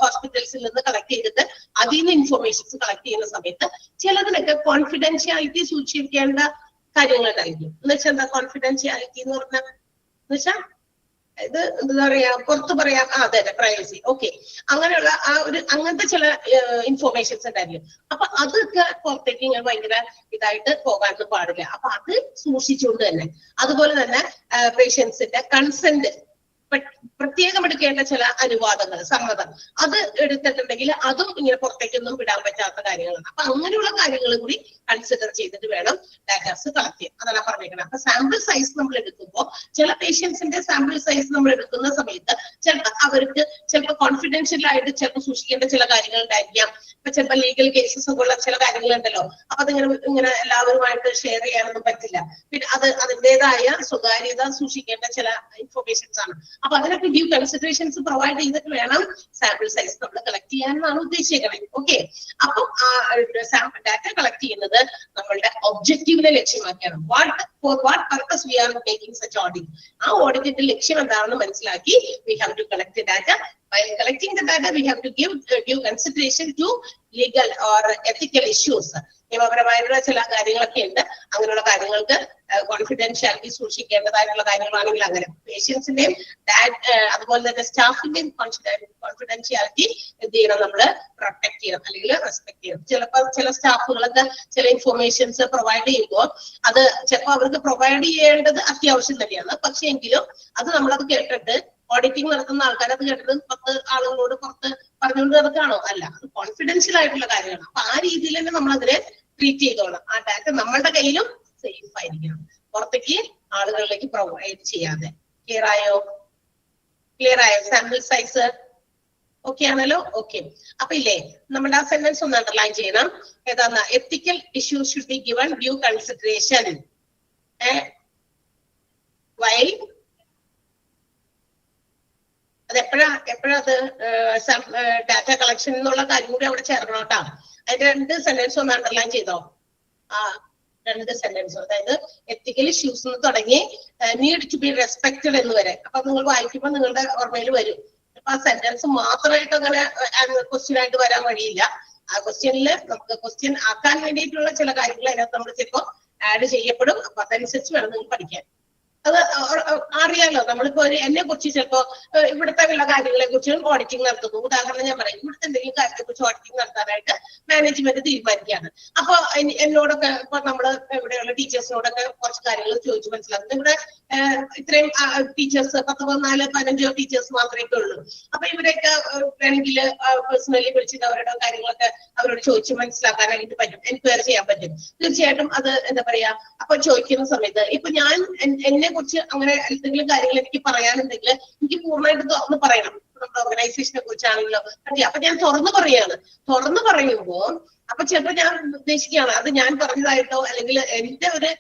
ഹോസ്പിറ്റൽസിൽ നിന്ന് കളക്ട് ചെയ്തിട്ട് അതിൽ നിന്ന് ഇൻഫോർമേഷൻസ് കളക്ട് ചെയ്യുന്ന സമയത്ത് ചിലതിനൊക്കെ കോൺഫിഡൻഷ്യാലിറ്റി സൂക്ഷിക്കേണ്ട കാര്യങ്ങളുണ്ടായിരിക്കും. എന്ന് വെച്ചാൽ എന്താ കോൺഫിഡൻഷ്യാലിറ്റി എന്ന് പറഞ്ഞാൽ എന്ന് വെച്ചാൽ ഇത് എന്താ പറയാ പുറത്ത് പറയാം, അതെ പ്രൈവസി, ഓക്കെ, അങ്ങനെയുള്ള ആ ഒരു അങ്ങനത്തെ ചില ഇൻഫോർമേഷൻസ് ഉണ്ടായിരിക്കും. അപ്പൊ അതൊക്കെ പുറത്തേക്ക് ഇങ്ങനെ ഭയങ്കര ഇതായിട്ട് പോകാനൊന്നും പാടില്ല. അപ്പൊ അത് സൂക്ഷിച്ചുകൊണ്ട് തന്നെ അതുപോലെ തന്നെ പേഷ്യൻസിന്റെ കൺസെന്റ് പ്രത്യേകം എടുക്കേണ്ട ചില അനുവാദങ്ങൾ, സമ്മതം അത് എടുത്തിട്ടുണ്ടെങ്കിൽ അതും ഇങ്ങനെ പുറത്തേക്കൊന്നും വിടാൻ പറ്റാത്ത കാര്യങ്ങളാണ്. അപ്പൊ അങ്ങനെയുള്ള കാര്യങ്ങൾ കൂടി കൺസിഡർ ചെയ്തിട്ട് വേണം ഡാറ്റാസ് കളക്ട് ചെയ്യാൻ. അതാണ് പറഞ്ഞേക്കുന്നത്. അപ്പൊ സാമ്പിൾ സൈസ് നമ്മൾ എടുക്കുമ്പോൾ ചില പേഷ്യൻസിന്റെ സാമ്പിൾ സൈസ് നമ്മൾ എടുക്കുന്ന സമയത്ത് ചിലപ്പോൾ അവർക്ക് ചിലപ്പോൾ കോൺഫിഡൻഷ്യൽ ആയിട്ട് ചിലപ്പോൾ സൂക്ഷിക്കേണ്ട ചില കാര്യങ്ങൾ ഉണ്ടായിരിക്കാം. ഇപ്പൊ ചിലപ്പോൾ ലീഗൽ കേസസ് ഒക്കെ ഉള്ള ചില കാര്യങ്ങളുണ്ടല്ലോ, അപ്പൊ അതിങ്ങനെ എല്ലാവരുമായിട്ട് ഷെയർ ചെയ്യാനൊന്നും പറ്റില്ല. പിന്നെ അതിൻ്റെതായ സ്വകാര്യത സൂക്ഷിക്കേണ്ട ചില ഇൻഫോർമേഷൻസ് ആണ്. അപ്പൊ അതിനൊക്കെ ഡ്യൂ കൺസിഡറേഷൻസ് പ്രൊവൈഡ് ചെയ്തിട്ട് വേണം സാമ്പിൾ സൈസ് നമ്മൾ കളക്ട് ചെയ്യാനാണ് ഉദ്ദേശിക്കുന്നത്. ഓക്കെ, അപ്പം ഡാറ്റ കളക്ട് ചെയ്യുന്നത് നമ്മളുടെ ഒബ്ജക്റ്റീവിനെ ലക്ഷ്യമാക്കിയാണ്. For what purpose we are making such audit. ആ ഓഡിറ്റിന്റെ ലക്ഷ്യം എന്താണെന്ന് മനസ്സിലാക്കി we have to collect data. While collecting the data, we have to give due consideration to legal or ethical issues. നിയമപരമായിട്ടുള്ള ചില കാര്യങ്ങളൊക്കെ ഉണ്ട്. അങ്ങനെയുള്ള കാര്യങ്ങൾക്ക് കോൺഫിഡൻഷ്യാലിറ്റി സൂക്ഷിക്കേണ്ടതായിട്ടുള്ള കാര്യങ്ങളാണെങ്കിൽ അങ്ങനെ പേഷ്യൻസിന്റെയും അതുപോലെ തന്നെ സ്റ്റാഫിന്റെയും കോൺഫിഡൻഷ്യാലിറ്റി എന്ത് ചെയ്യണം, നമ്മൾ പ്രൊട്ടക്ട് ചെയ്യണം അല്ലെങ്കിൽ റെസ്പെക്ട് ചെയ്യണം. ചിലപ്പോൾ ചില സ്റ്റാഫുകളൊക്കെ ചില ഇൻഫോർമേഷൻസ് പ്രൊവൈഡ് ചെയ്യുമ്പോൾ അത് ചിലപ്പോൾ അവർക്ക് പ്രൊവൈഡ് ചെയ്യേണ്ടത് അത്യാവശ്യം തന്നെയാണ്. പക്ഷെ എങ്കിലും അത് നമ്മളത് കേട്ടിട്ട് ഓഡിറ്റിംഗ് നടത്തുന്ന ആൾക്കാർ അത് കേട്ടത് 10 ആളുകളോട് പുറത്ത് പറഞ്ഞുകൊണ്ട് നടക്കുകയാണോ? അല്ല, അത് കോൺഫിഡൻഷ്യൽ ആയിട്ടുള്ള കാര്യമാണ്. അപ്പൊ ആ രീതിയിൽ തന്നെ നമ്മൾ അതിനെ ട്രീറ്റ് ചെയ്തോളാം. ആ ഡാറ്റ നമ്മളുടെ കയ്യിലും സേഫ് ആയിരിക്കണം, പുറത്തേക്ക് ആളുകളിലേക്ക് പ്രൊവൈഡ് ചെയ്യാതെ. ക്ലിയർ ആയോ? സാമ്പിൾ സൈസ് ഓക്കെ ആണല്ലോ? ഓക്കെ, അപ്പൊ ഇല്ലേ നമ്മുടെ ആ സെന്റൻസ് ഒന്ന് അണ്ടർലൈൻ ചെയ്യണം. ഏതാന്ന്? Ethical issues should be given due consideration while അത് എപ്പോഴാ അത് ഡാറ്റ കളക്ഷൻ എന്നുള്ള കാര്യം കൂടി അവിടെ ചേർക്കണം കേട്ടോ. അതിന്റെ 2 സെന്റൻസ് ഒന്ന് അണ്ടർലൈൻ ചെയ്തോ. 2 സെന്റൻസ്, അതായത് എത്തിക്കൽ ഇഷ്യൂസ് എന്ന് തുടങ്ങി നീഡ് ടു ബി റെസ്പെക്റ്റഡ് എന്ന് വരെ. അപ്പൊ നിങ്ങൾ വായിക്കുമ്പോൾ നിങ്ങളുടെ ഓർമ്മയിൽ വരും. അപ്പൊ ആ സെന്റൻസ് മാത്രമായിട്ട് അങ്ങനെ ക്വസ്റ്റ്യൻ ആയിട്ട് വരാൻ വഴിയില്ല. ആ ക്വസ്റ്റ്യനിൽ നമുക്ക് ക്വസ്റ്റ്യൻ ആക്കാൻ വേണ്ടിയിട്ടുള്ള ചില കാര്യങ്ങൾ അതിനകത്ത് നമ്മൾ ചിലപ്പോൾ ആഡ് ചെയ്യപ്പെടും. അപ്പൊ അതനുസരിച്ച് വേണം നിങ്ങൾ പഠിക്കാൻ. അത് അറിയാലോ, നമ്മളിപ്പോ എന്നെ കുറിച്ച് ചിലപ്പോ ഇവിടുത്തെ ഉള്ള കാര്യങ്ങളെ കുറിച്ച് ഓഡിറ്റിംഗ് നടത്തുന്നു. ഉദാഹരണം ഞാൻ പറയും, ഇവിടുത്തെ എന്തെങ്കിലും കാര്യത്തെ കുറിച്ച് ഓഡിറ്റിംഗ് നടത്താനായിട്ട് മാനേജ്മെന്റ് തീരുമാനിക്കുകയാണ്. അപ്പൊ എന്നോടൊക്കെ ഇപ്പൊ നമ്മള് ഇവിടെയുള്ള ടീച്ചേഴ്സിനോടൊക്കെ കുറച്ച് കാര്യങ്ങൾ ചോദിച്ചു മനസ്സിലാക്കുന്നു. ഇവിടെ ഇത്രയും ടീച്ചേഴ്സ് 14-15 ടീച്ചേഴ്സ് മാത്രമേ ഉള്ളൂ. അപ്പൊ ഇവരെയൊക്കെ വേണമെങ്കിൽ പേഴ്സണലി വിളിച്ചിട്ട് അവരുടെ കാര്യങ്ങളൊക്കെ അവരോട് ചോദിച്ച് മനസ്സിലാക്കാനായിട്ട് പറ്റും, എൻക്വയറി ചെയ്യാൻ പറ്റും. തീർച്ചയായിട്ടും അത് എന്താ പറയാ, അപ്പൊ ചോദിക്കുന്ന സമയത്ത് ഇപ്പൊ ഞാൻ എന്നെ കുറിച്ച് അങ്ങനെ എന്തെങ്കിലും കാര്യങ്ങൾ എനിക്ക് പറയാനുണ്ടെങ്കിൽ എനിക്ക് പൂർണ്ണമായിട്ട് തുറന്ന് പറയണം. നമ്മുടെ ഓർഗനൈസേഷനെ കുറിച്ചാണെങ്കിലോ അപ്പൊ ഞാൻ തുറന്നു പറയുമ്പോ അപ്പൊ ചിലപ്പോ ഞാൻ ഉദ്ദേശിക്കുകയാണ് അത് ഞാൻ പറഞ്ഞതായിട്ടോ അല്ലെങ്കിൽ എന്റെ ഒരു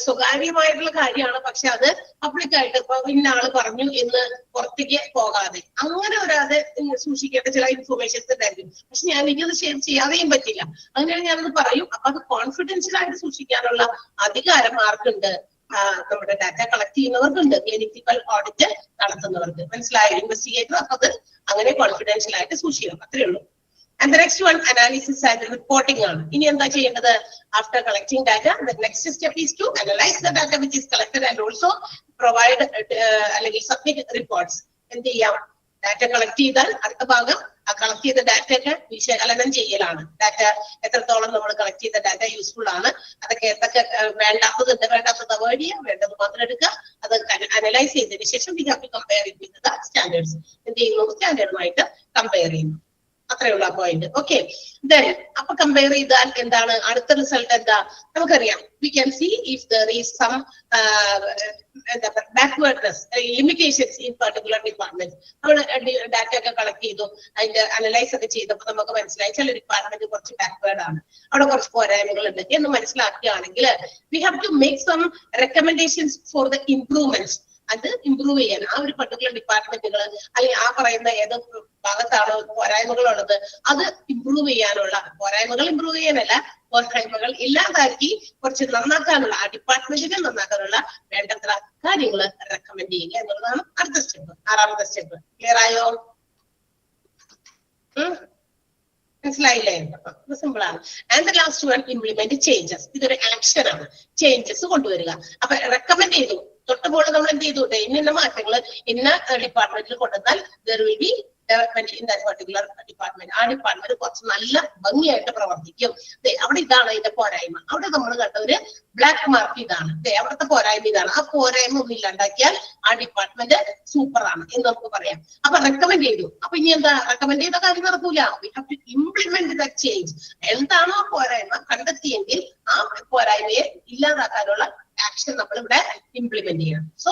സ്വകാര്യമായിട്ടുള്ള കാര്യമാണ്. പക്ഷെ അത് പബ്ലിക്കായിട്ട് ഇപ്പൊ ഇന്ന ആള് പറഞ്ഞു എന്ന് പുറത്തേക്ക് പോകാതെ അങ്ങനെ ഒരാതെ സൂക്ഷിക്കേണ്ട ചില ഇൻഫോർമേഷൻസ് ഉണ്ടായിരിക്കും. പക്ഷെ ഞാൻ എനിക്കത് ഷെയർ ചെയ്യാതെയും പറ്റില്ല. അങ്ങനെയാണ് ഞാനത് പറയും. അപ്പൊ അത് കോൺഫിഡൻഷ്യൽ ആയിട്ട് സൂക്ഷിക്കാനുള്ള അധികാരം ആർക്കുണ്ട്? നമ്മുടെ ഡാറ്റ കളക്ട് ചെയ്യുന്നവർക്കുണ്ട്, ക്ലിനിക്കൽ ഓഡിറ്റ് നടത്തുന്നവർക്ക്. മനസ്സിലായോ? ഇൻവെസ്റ്റിഗേറ്റർ അത് അങ്ങനെ കോൺഫിഡൻഷ്യൽ ആയിട്ട് സൂക്ഷിക്കണം, അത്രേ ഉള്ളൂ. And the next one, analysis and reporting ആണ്. ഇനി എന്താ ചെയ്യേണ്ടത്? After collecting data, the next step is to analyze the data which is collected and also provide അല്ലെങ്കിൽ submit reports. എന്ത് ചെയ്യാം? ഡാറ്റ കളക്ട് ചെയ്താൽ അടുത്ത ഭാഗം ആ കളക്ട് ചെയ്ത ഡാറ്റയൊക്കെ വിശകലനം ചെയ്യലാണ്. ഡാറ്റ എത്രത്തോളം നമ്മൾ കളക്ട് ചെയ്ത ഡാറ്റ യൂസ്ഫുൾ ആണ്, അതൊക്കെ എന്തൊക്കെ വേണ്ടാത്തതുണ്ട്, വേണ്ടാത്തത് അവോയ്ഡ് ചെയ്യാം, വേണ്ടത് മാത്രം എടുക്കുക. അത് അനലൈസ് ചെയ്തതിനു ശേഷം we have to compare it with the standards. എന്ത് ചെയ്യുന്നു? സ്റ്റാൻഡേർഡുമായിട്ട് കമ്പയർ ചെയ്യുന്നു. അത്രേ ഉള്ള പോയിന്റ്. ഓക്കെ, ദെൻ അപ്പൊ കമ്പയർ ചെയ്താൽ എന്താണ് അടുത്ത റിസൾട്ട്? എന്താ നമുക്കറിയാം. We can see if there is some എന്താ backwardness, limitations in particular department. നമ്മൾ ഡാറ്റ ഒക്കെ കളക്ട് ചെയ്തു, അതിന്റെ അനലൈസ് ഒക്കെ ചെയ്തപ്പോൾ നമുക്ക് മനസ്സിലായി ചില ഡിപ്പാർട്ട്മെന്റ് കുറച്ച് ബാക്ക്വേർഡ് ആണ്, അവിടെ കുറച്ച് പോരായ്മകളുണ്ട് എന്ന് മനസ്സിലാക്കുകയാണെങ്കിൽ we have to make some recommendations for the improvements. അത് ഇംപ്രൂവ് ചെയ്യാൻ ആ ഒരു പർട്ടിക്കുലർ ഡിപ്പാർട്ട്മെന്റുകൾ അല്ലെങ്കിൽ ആ പറയുന്ന ഏത് ഭാഗത്താണോ പോരായ്മകളുള്ളത് അത് ഇംപ്രൂവ് ചെയ്യാനുള്ള, പോരായ്മകൾ ഇംപ്രൂവ് ചെയ്യാനല്ല, പോരായ്മകൾ ഇല്ലാതാക്കി കുറച്ച് നന്നാക്കാനുള്ള, ആ ഡിപ്പാർട്ട്മെന്റിനെ നന്നാക്കാനുള്ള വേണ്ടത്ര കാര്യങ്ങൾ റെക്കമെൻഡ് ചെയ്യുക എന്നുള്ളതാണ് അടുത്ത സ്റ്റെപ്പ്, 6ാമത്തെ സ്റ്റെപ്പ്. ക്ലിയർ ആയോ? മനസ്സിലായില്ലേ? സിമ്പിൾ ആണ്. And the last one, implement changes. ഇതൊരു ആക്ഷൻ ആണ്, ചേഞ്ചസ് കൊണ്ടുവരിക. അപ്പൊ റെക്കമെൻഡ് ചെയ്തു, തൊട്ടുമ്പോൾ നമ്മൾ എന്ത് ചെയ്തു? ഇന്ന മാറ്റങ്ങൾ ഇന്ന ഡിപ്പാർട്ട്മെന്റിൽ കൊണ്ടുവന്നാൽ there will be development in that particular department. ആ ഡിപ്പാർട്ട്മെന്റ് കുറച്ച് നല്ല ഭംഗിയായിട്ട് പ്രവർത്തിക്കും. അവിടെ ഇതാണ് അതിന്റെ പോരായ്മ, അവിടെ നമ്മൾ കണ്ട ഒരു ബ്ലാക്ക് മാർക്ക് ഇതാണ്, അവിടുത്തെ പോരായ്മ ഇതാണ്. ആ പോരായ്മ ഒന്നും ഇല്ലാണ്ടാക്കിയാൽ ആ ഡിപ്പാർട്ട്മെന്റ് സൂപ്പർ ആണ് എന്ന് നമുക്ക് പറയാം. അപ്പൊ റെക്കമെൻഡ് ചെയ്തു. അപ്പൊ ഇനി എന്താ? റെക്കമെൻഡ് ചെയ്ത കാര്യം നടക്കൂല. We have to implement the change. എന്താണോ പോരായ്മ കണ്ടെത്തിയെങ്കിൽ ആ പോരായ്മയെ ഇല്ലാതാക്കാനുള്ള action നമ്മൾ ഇവിടെ implement ചെയ്യണം. So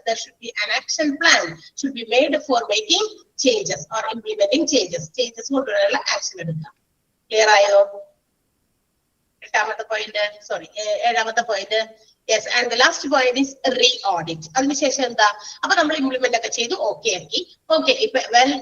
there should be an action plan should be made for making changes or implementing changes. Changes കൊണ്ടുവരാനുള്ള ആക്ഷൻ എടുക്കുക. ക്ലിയർ ആയോ? 8ാമത്തെ പോയിന്റ്, സോറി 7ാമത്തെ point. Yes, and the last point is reaudit. അതിനുശേഷം എന്താ? അപ്പൊ നമ്മൾ ഇംപ്ലിമെന്റ് ഒക്കെ ചെയ്തു, ഓക്കെ ആക്കി. ഓക്കെ, ഇപ്പൊ വെൽ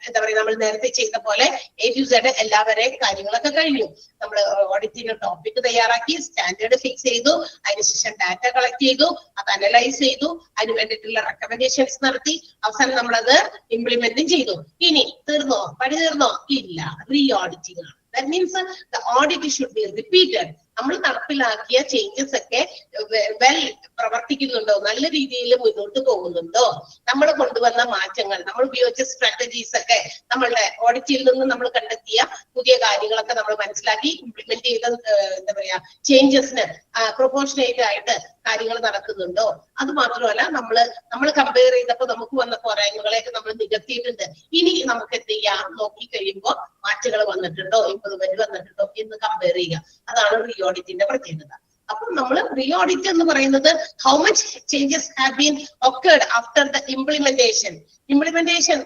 എന്താ പറയുക, നമ്മൾ നേരത്തെ ചെയ്ത പോലെ A to Z എല്ലാവരെയും കാര്യങ്ങളൊക്കെ കഴിഞ്ഞു. നമ്മൾ ഓഡിറ്റിന്റെ ടോപ്പിക് തയ്യാറാക്കി, സ്റ്റാൻഡേർഡ് ഫിക്സ് ചെയ്തു, അതിനുശേഷം ഡാറ്റ കളക്ട് ചെയ്തു, അത് അനലൈസ് ചെയ്തു, അതിന് വേണ്ടിയിട്ടുള്ള റെക്കമെൻഡേഷൻസ് നടത്തി, അവസാനം നമ്മളത് ഇംപ്ലിമെന്റും ചെയ്തു. ഇനി തീർന്നോ? പണി തീർന്നോ? ഇല്ല, റീ ഓഡിറ്റിംഗ് ആണ്. That means the audit should be repeated. നമ്മൾ നടപ്പിലാക്കിയ ചേഞ്ചസ് ഒക്കെ വെൽ പ്രവർത്തിക്കുന്നുണ്ടോ, നല്ല രീതിയിൽ മുന്നോട്ട് പോകുന്നുണ്ടോ, നമ്മൾ കൊണ്ടുവന്ന മാറ്റങ്ങൾ, നമ്മൾ ഉപയോഗിച്ച സ്ട്രാറ്റജീസ് ഒക്കെ, നമ്മളുടെ ഓഡിറ്റിൽ നിന്ന് നമ്മൾ കണ്ടെത്തിയ പുതിയ കാര്യങ്ങളൊക്കെ നമ്മൾ മനസ്സിലാക്കി ഇംപ്ലിമെന്റ് ചെയ്ത എന്താ പറയാ ചേഞ്ചസിന് പ്രൊപ്പോർഷനേറ്റ് ആയിട്ട് കാര്യങ്ങൾ നടക്കുന്നുണ്ടോ. അത് മാത്രമല്ല നമ്മൾ കമ്പയർ ചെയ്തപ്പോൾ നമുക്ക് വന്ന പോരായ്മകളെയൊക്കെ നമ്മൾ നികത്തിയിട്ടുണ്ട്. ഇനി നമുക്ക് എന്ത് ചെയ്യാം? നോക്കി കഴിയുമ്പോൾ മാറ്റങ്ങൾ വന്നിട്ടുണ്ടോ, ഇംപ്രൂവ്മെന്റ് വന്നിട്ടുണ്ടോ എന്ന് കമ്പയർ ചെയ്യുക. അതാണ് റീ ഓഡിറ്റിന്റെ പ്രത്യേകത. അപ്പോൾ നമ്മൾ റീ ഓഡിറ്റ് എന്ന് പറയുന്നത് how much changes have been occurred after the implementation.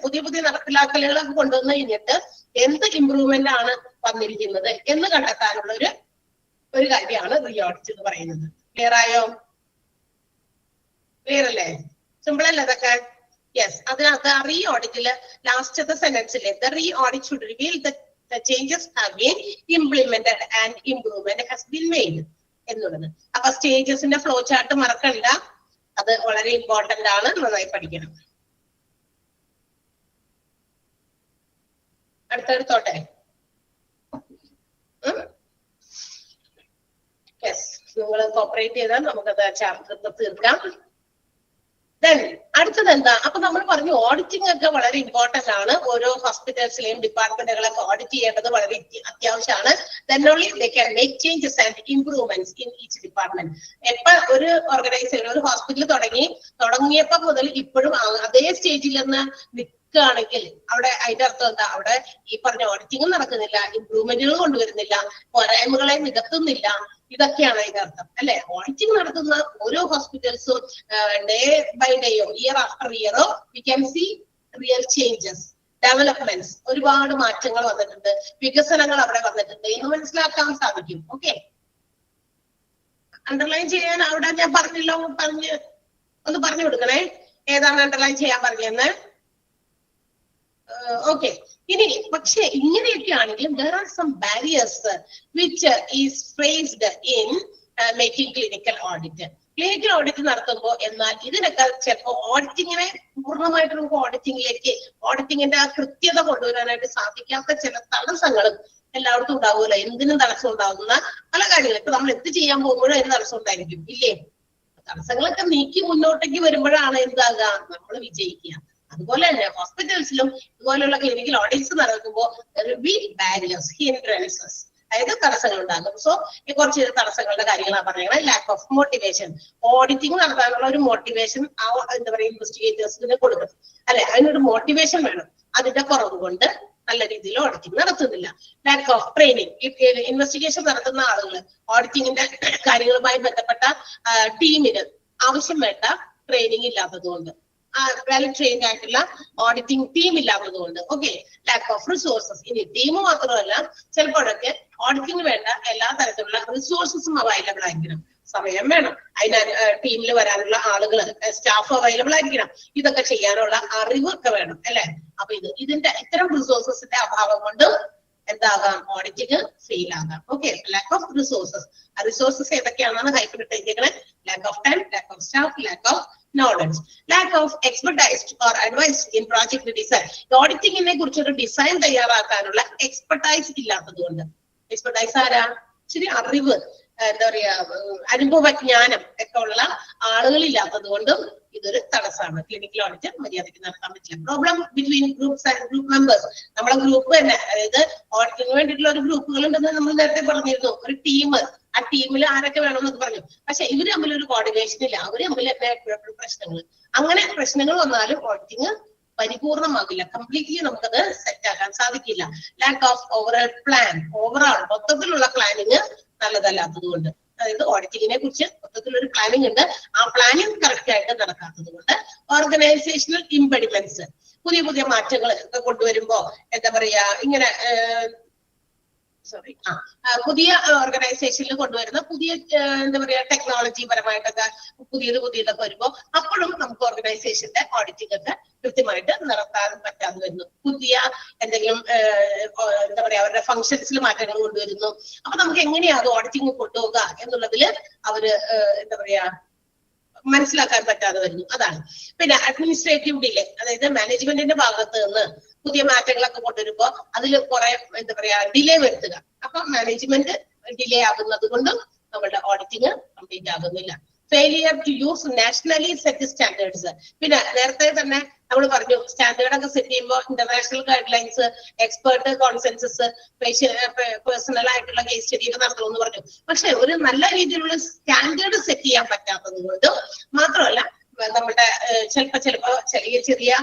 പുതിയ നടപ്പിലാക്കലുകളൊക്കെ കൊണ്ടുവന്നു കഴിഞ്ഞിട്ട് എന്ത് ഇംപ്രൂവ്മെന്റ് ആണ് വന്നിരിക്കുന്നത് എന്ന് കണ്ടെത്താനുള്ള ഒരു കാര്യമാണ് റീ ഓഡിറ്റ് എന്ന് പറയുന്നത്. ക്ലിയർ ആയോ? ക്ലിയർ അല്ലേ? സിമ്പിൾ അല്ലേ അതൊക്കെ? യെസ്, അതിനകത്ത് റീ ഓഡിറ്റില് ലാസ്റ്റത്തെ സെന്റൻസിലെ the reaudit should reveal the changes have been implemented and improvement has been made എന്നുള്ളത്. അപ്പൊ സ്റ്റേജസിന്റെ ഫ്ലോ ചാർട്ട് മറക്കണ്ട, അത് വളരെ ഇമ്പോർട്ടന്റ് ആണ്, നന്നായി പഠിക്കണം. അടുത്തടുത്തോട്ടെ. യെസ്, നിങ്ങൾ കോപ്പറേറ്റ് ചെയ്താൽ നമുക്കത് ചാപ്റ്റർ തീർക്കാം. അടുത്തത് എന്താ? അപ്പൊ നമ്മൾ പറഞ്ഞു ഓഡിറ്റിംഗ് ഒക്കെ വളരെ ഇമ്പോർട്ടന്റ് ആണ്. ഓരോ ഹോസ്പിറ്റൽസിലെയും ഡിപ്പാർട്ട്മെന്റുകളൊക്കെ ഓഡിറ്റ് ചെയ്യേണ്ടത് വളരെ അത്യാവശ്യമാണ്. Then only they can make changes and improvements in each department. എപ്പ ഒരു ഓർഗനൈസേഷൻ, ഒരു ഹോസ്പിറ്റൽ തുടങ്ങിയപ്പോ മുതൽ ഇപ്പോഴും അതേ സ്റ്റേജിൽ നിന്ന് നിൽക്കുകയാണെങ്കിൽ അവിടെ അതിന്റെ അർത്ഥം എന്താ? അവിടെ ഈ പറഞ്ഞ ഓഡിറ്റിംഗും നടക്കുന്നില്ല, ഇംപ്രൂവ്മെന്റുകൾ കൊണ്ടുവരുന്നില്ല, പോരായ്മകളെ നികത്തുന്നില്ല. ഇതൊക്കെയാണ് അതിന്റെ അർത്ഥം അല്ലെ? ഓഡിറ്റിംഗ് നടത്തുന്ന ഓരോ ഹോസ്പിറ്റൽസും ഡേ ബൈ ഡേയോ ഇയർ ആഫ്റ്റർ ഇയറോ we can see real changes, developments, ഒരുപാട് മാറ്റങ്ങൾ വന്നിട്ടുണ്ട്, വികസനങ്ങൾ അവിടെ വന്നിട്ടുണ്ട് എന്ന് മനസ്സിലാക്കാൻ സാധിക്കും. ഓക്കെ, അണ്ടർലൈൻ ചെയ്യാൻ അവിടെ ഞാൻ പറഞ്ഞല്ലോ, ഒന്ന് പറഞ്ഞു കൊടുക്കണേ ഏതാണ് അണ്ടർലൈൻ ചെയ്യാൻ പറഞ്ഞതെന്ന്. ഓക്കെ, ഇനി പക്ഷെ ഇങ്ങനെയൊക്കെ ആണെങ്കിലും there are some barriers which is faced in making clinical audit. Clinical audit നടത്തുമ്പോൾ എന്നാൽ ഇതിനൊക്കെ ചിലപ്പോൾ ഓഡിറ്റിങ്ങിനെ പൂർണ്ണമായിട്ട് നമുക്ക് ഓഡിറ്റിങ്ങിന്റെ ആ കൃത്യത കൊണ്ടുവരാനായിട്ട് സാധിക്കാത്ത ചില തടസ്സങ്ങളും എല്ലായിടത്തും ഉണ്ടാവുമല്ലോ. എന്തിനും തടസ്സം ഉണ്ടാകുന്ന പല കാര്യങ്ങളും ഇപ്പൊ നമ്മൾ എന്ത് ചെയ്യാൻ പോകുമ്പോഴും എന്ത് തടസ്സം ഉണ്ടായിരിക്കും ഇല്ലേ? തടസ്സങ്ങളൊക്കെ നീക്കി മുന്നോട്ടേക്ക് വരുമ്പോഴാണ് എന്താകുക, നമ്മൾ വിജയിക്കുക. അതുപോലെ തന്നെ ഹോസ്പിറ്റൽസിലും ഇതുപോലെയുള്ള ക്ലിനിക്കൽ ഓഡിറ്റ്സ് നടക്കുമ്പോൾ ബാരിയേഴ്സ്, ഹിൻഡ്രൻസസ്, അതായത് തടസ്സങ്ങൾ ഉണ്ടാകും. സോ കുറച്ച് തടസ്സങ്ങളുടെ കാര്യങ്ങളാണ് പറയുന്നത്. ലാക്ക് ഓഫ് മോട്ടിവേഷൻ, ഓഡിറ്റിംഗ് നടത്താനുള്ള ഒരു മോട്ടിവേഷൻ എന്താ പറയുക ഇൻവെസ്റ്റിഗേറ്റേഴ്സിന് കൊടുക്കണം അല്ലെ, അതിനൊരു മോട്ടിവേഷൻ വേണം. അതിന്റെ കുറവ് കൊണ്ട് നല്ല രീതിയിൽ ഓഡിറ്റിംഗ് നടത്തുന്നില്ല. ലാക്ക് ഓഫ് ട്രെയിനിങ്, ഇൻവെസ്റ്റിഗേഷൻ നടത്തുന്ന ആളുകൾ ഓഡിറ്റിങ്ങിന്റെ കാര്യങ്ങളുമായി ബന്ധപ്പെട്ട ടീമിന് ആവശ്യം വേണ്ട ട്രെയിനിങ് ഇല്ലാത്തതുകൊണ്ട്, വെൽ ട്രെയിൻഡ് ആയിട്ടുള്ള ഓഡിറ്റിംഗ് ടീം ഇല്ലാത്തതുകൊണ്ട്. Okay, lack of resources. ഇനി ടീം മാത്രമല്ല, ചിലപ്പോഴൊക്കെ ഓഡിറ്റിംഗ് വേണ്ട എല്ലാ തരത്തിലുള്ള റിസോഴ്സസും അവൈലബിൾ ആയിരിക്കണം. സമയം വേണം, അതിന് ടീമിൽ വരാനുള്ള ആളുകൾ, സ്റ്റാഫ് അവൈലബിൾ ആയിരിക്കണം. ഇതൊക്കെ ചെയ്യാനുള്ള അറിവൊക്കെ വേണം അല്ലെ. അപ്പൊ ഇതിന്റെ ഇത്തരം റിസോഴ്സസിന്റെ അഭാവം കൊണ്ട് എന്താകാം, ഓഡിറ്റിംഗ് ഫെയിൽ ആകാം. Okay, lack of resources. Resources ഏതൊക്കെയാണെന്ന് ഹൈപ്പർട്ടൈറ്റുകള്: lack of time, lack of staff, lack of knowledge, lack of expertise or advice in project design. ഓഡിറ്റിംഗിനെ കുറിച്ച് ഒരു ഡിസൈൻ തയ്യാറാക്കാനുള്ള എക്സ്പെർട്ടൈസ് ഇല്ലാത്തതുകൊണ്ട്. എക്സ്പെർട്ടൈസ് ആരാ? ശരി, അറിവ്, എന്താ പറയാ, അനുഭവജ്ഞാനം ഒക്കെ ഉള്ള ആളുകളില്ലാത്തത് കൊണ്ടും ഇതൊരു തടസ്സമാണ്. ക്ലിനിക്കൽ ഓഡിറ്റ് മര്യാദയ്ക്ക് നടത്താൻ പറ്റില്ല. Problem between groups and group members. നമ്മളെ ഗ്രൂപ്പ് തന്നെ, അതായത് ഓഡിറ്റിംഗിന് വേണ്ടിയിട്ടുള്ള ഒരു ഗ്രൂപ്പുകൾ ഉണ്ടെന്ന് നമ്മൾ നേരത്തെ പറഞ്ഞിരുന്നു. ഒരു ടീം, ആ ടീമിൽ ആരൊക്കെ വേണമെന്നൊക്കെ പറഞ്ഞു. പക്ഷെ ഇവര് തമ്മിൽ ഒരു കോർഡിനേഷൻ ഇല്ല, അവര് തമ്മിൽ പ്രശ്നങ്ങൾ. അങ്ങനെ പ്രശ്നങ്ങൾ വന്നാലും ഓഡിറ്റിംഗ് പരിപൂർണമാകില്ല, കംപ്ലീറ്റ്ലി നമുക്കത് സെറ്റ് ആക്കാൻ സാധിക്കില്ല. Lack of overall plan, overall മൊത്തത്തിലുള്ള പ്ലാനിങ് നല്ലതല്ലാത്തത് കൊണ്ട്. അതായത് ഓഡിറ്റിങ്ങിനെ കുറിച്ച് മൊത്തത്തിലൊരു പ്ലാനിങ് ഉണ്ട്, ആ പ്ലാനിങ് കറക്റ്റ് ആയിട്ട് നടക്കാത്തത് കൊണ്ട്. ഓർഗനൈസേഷണൽ ഇംപെഡിമെന്റ്സ്, പുതിയ പുതിയ മാറ്റങ്ങൾ ഒക്കെ കൊണ്ടുവരുമ്പോ എന്താ പറയാ, ഇങ്ങനെ പുതിയ ഓർഗനൈസേഷനിൽ കൊണ്ടുവരുന്ന പുതിയ എന്താ പറയാ ടെക്നോളജി പരമായിട്ടൊക്കെ പുതിയതൊക്കെ വരുമ്പോ അപ്പോഴും നമുക്ക് ഓർഗനൈസേഷന്റെ ഓഡിറ്റിംഗ് ഒക്കെ കൃത്യമായിട്ട് നടത്താൻ പറ്റാതെ വരുന്നു. പുതിയ എന്തെങ്കിലും എന്താ പറയാ അവരുടെ ഫങ്ഷൻസിൽ മാറ്റങ്ങൾ കൊണ്ടുവരുന്നു. അപ്പൊ നമുക്ക് എങ്ങനെയാ അത് ഓഡിറ്റിംഗ് കൊണ്ടുപോകുക എന്നുള്ളതില് അവര് എന്താ പറയാ മനസ്സിലാക്കാൻ പറ്റാതെ വരുന്നു. അതാണ്. പിന്നെ അഡ്മിനിസ്ട്രേറ്റീവ് ഡിലേ, അതായത് മാനേജ്മെന്റിന്റെ ഭാഗത്ത് നിന്ന് പുതിയ മാറ്റങ്ങളൊക്കെ കൊണ്ടുവരുമ്പോ അതിൽ കുറെ എന്താ പറയാ ഡിലേ വരുത്തുക. അപ്പൊ മാനേജ്മെന്റ് ഡിലേ ആകുന്നത് കൊണ്ടും നമ്മുടെ ഓഡിറ്റിംഗ് കംപ്ലീറ്റ് ആകുന്നില്ല. Failure to use nationally set standards. പിന്നെ നേരത്തെ തന്നെ നമ്മൾ പറഞ്ഞു, സ്റ്റാൻഡേർഡ് ഒക്കെ സെറ്റ് ചെയ്യുമ്പോൾ international guidelines, expert consensus, personal ആയിട്ടുള്ള കേസ് സ്റ്റഡി ഒക്കെ നടത്തണമെന്ന് പറഞ്ഞു. പക്ഷെ ഒരു നല്ല രീതിയിലുള്ള സ്റ്റാൻഡേർഡ് സെറ്റ് ചെയ്യാൻ പറ്റാത്തത് കൊണ്ടും മാത്രമല്ല, നമ്മുടെ ചിലപ്പോ ചെറിയ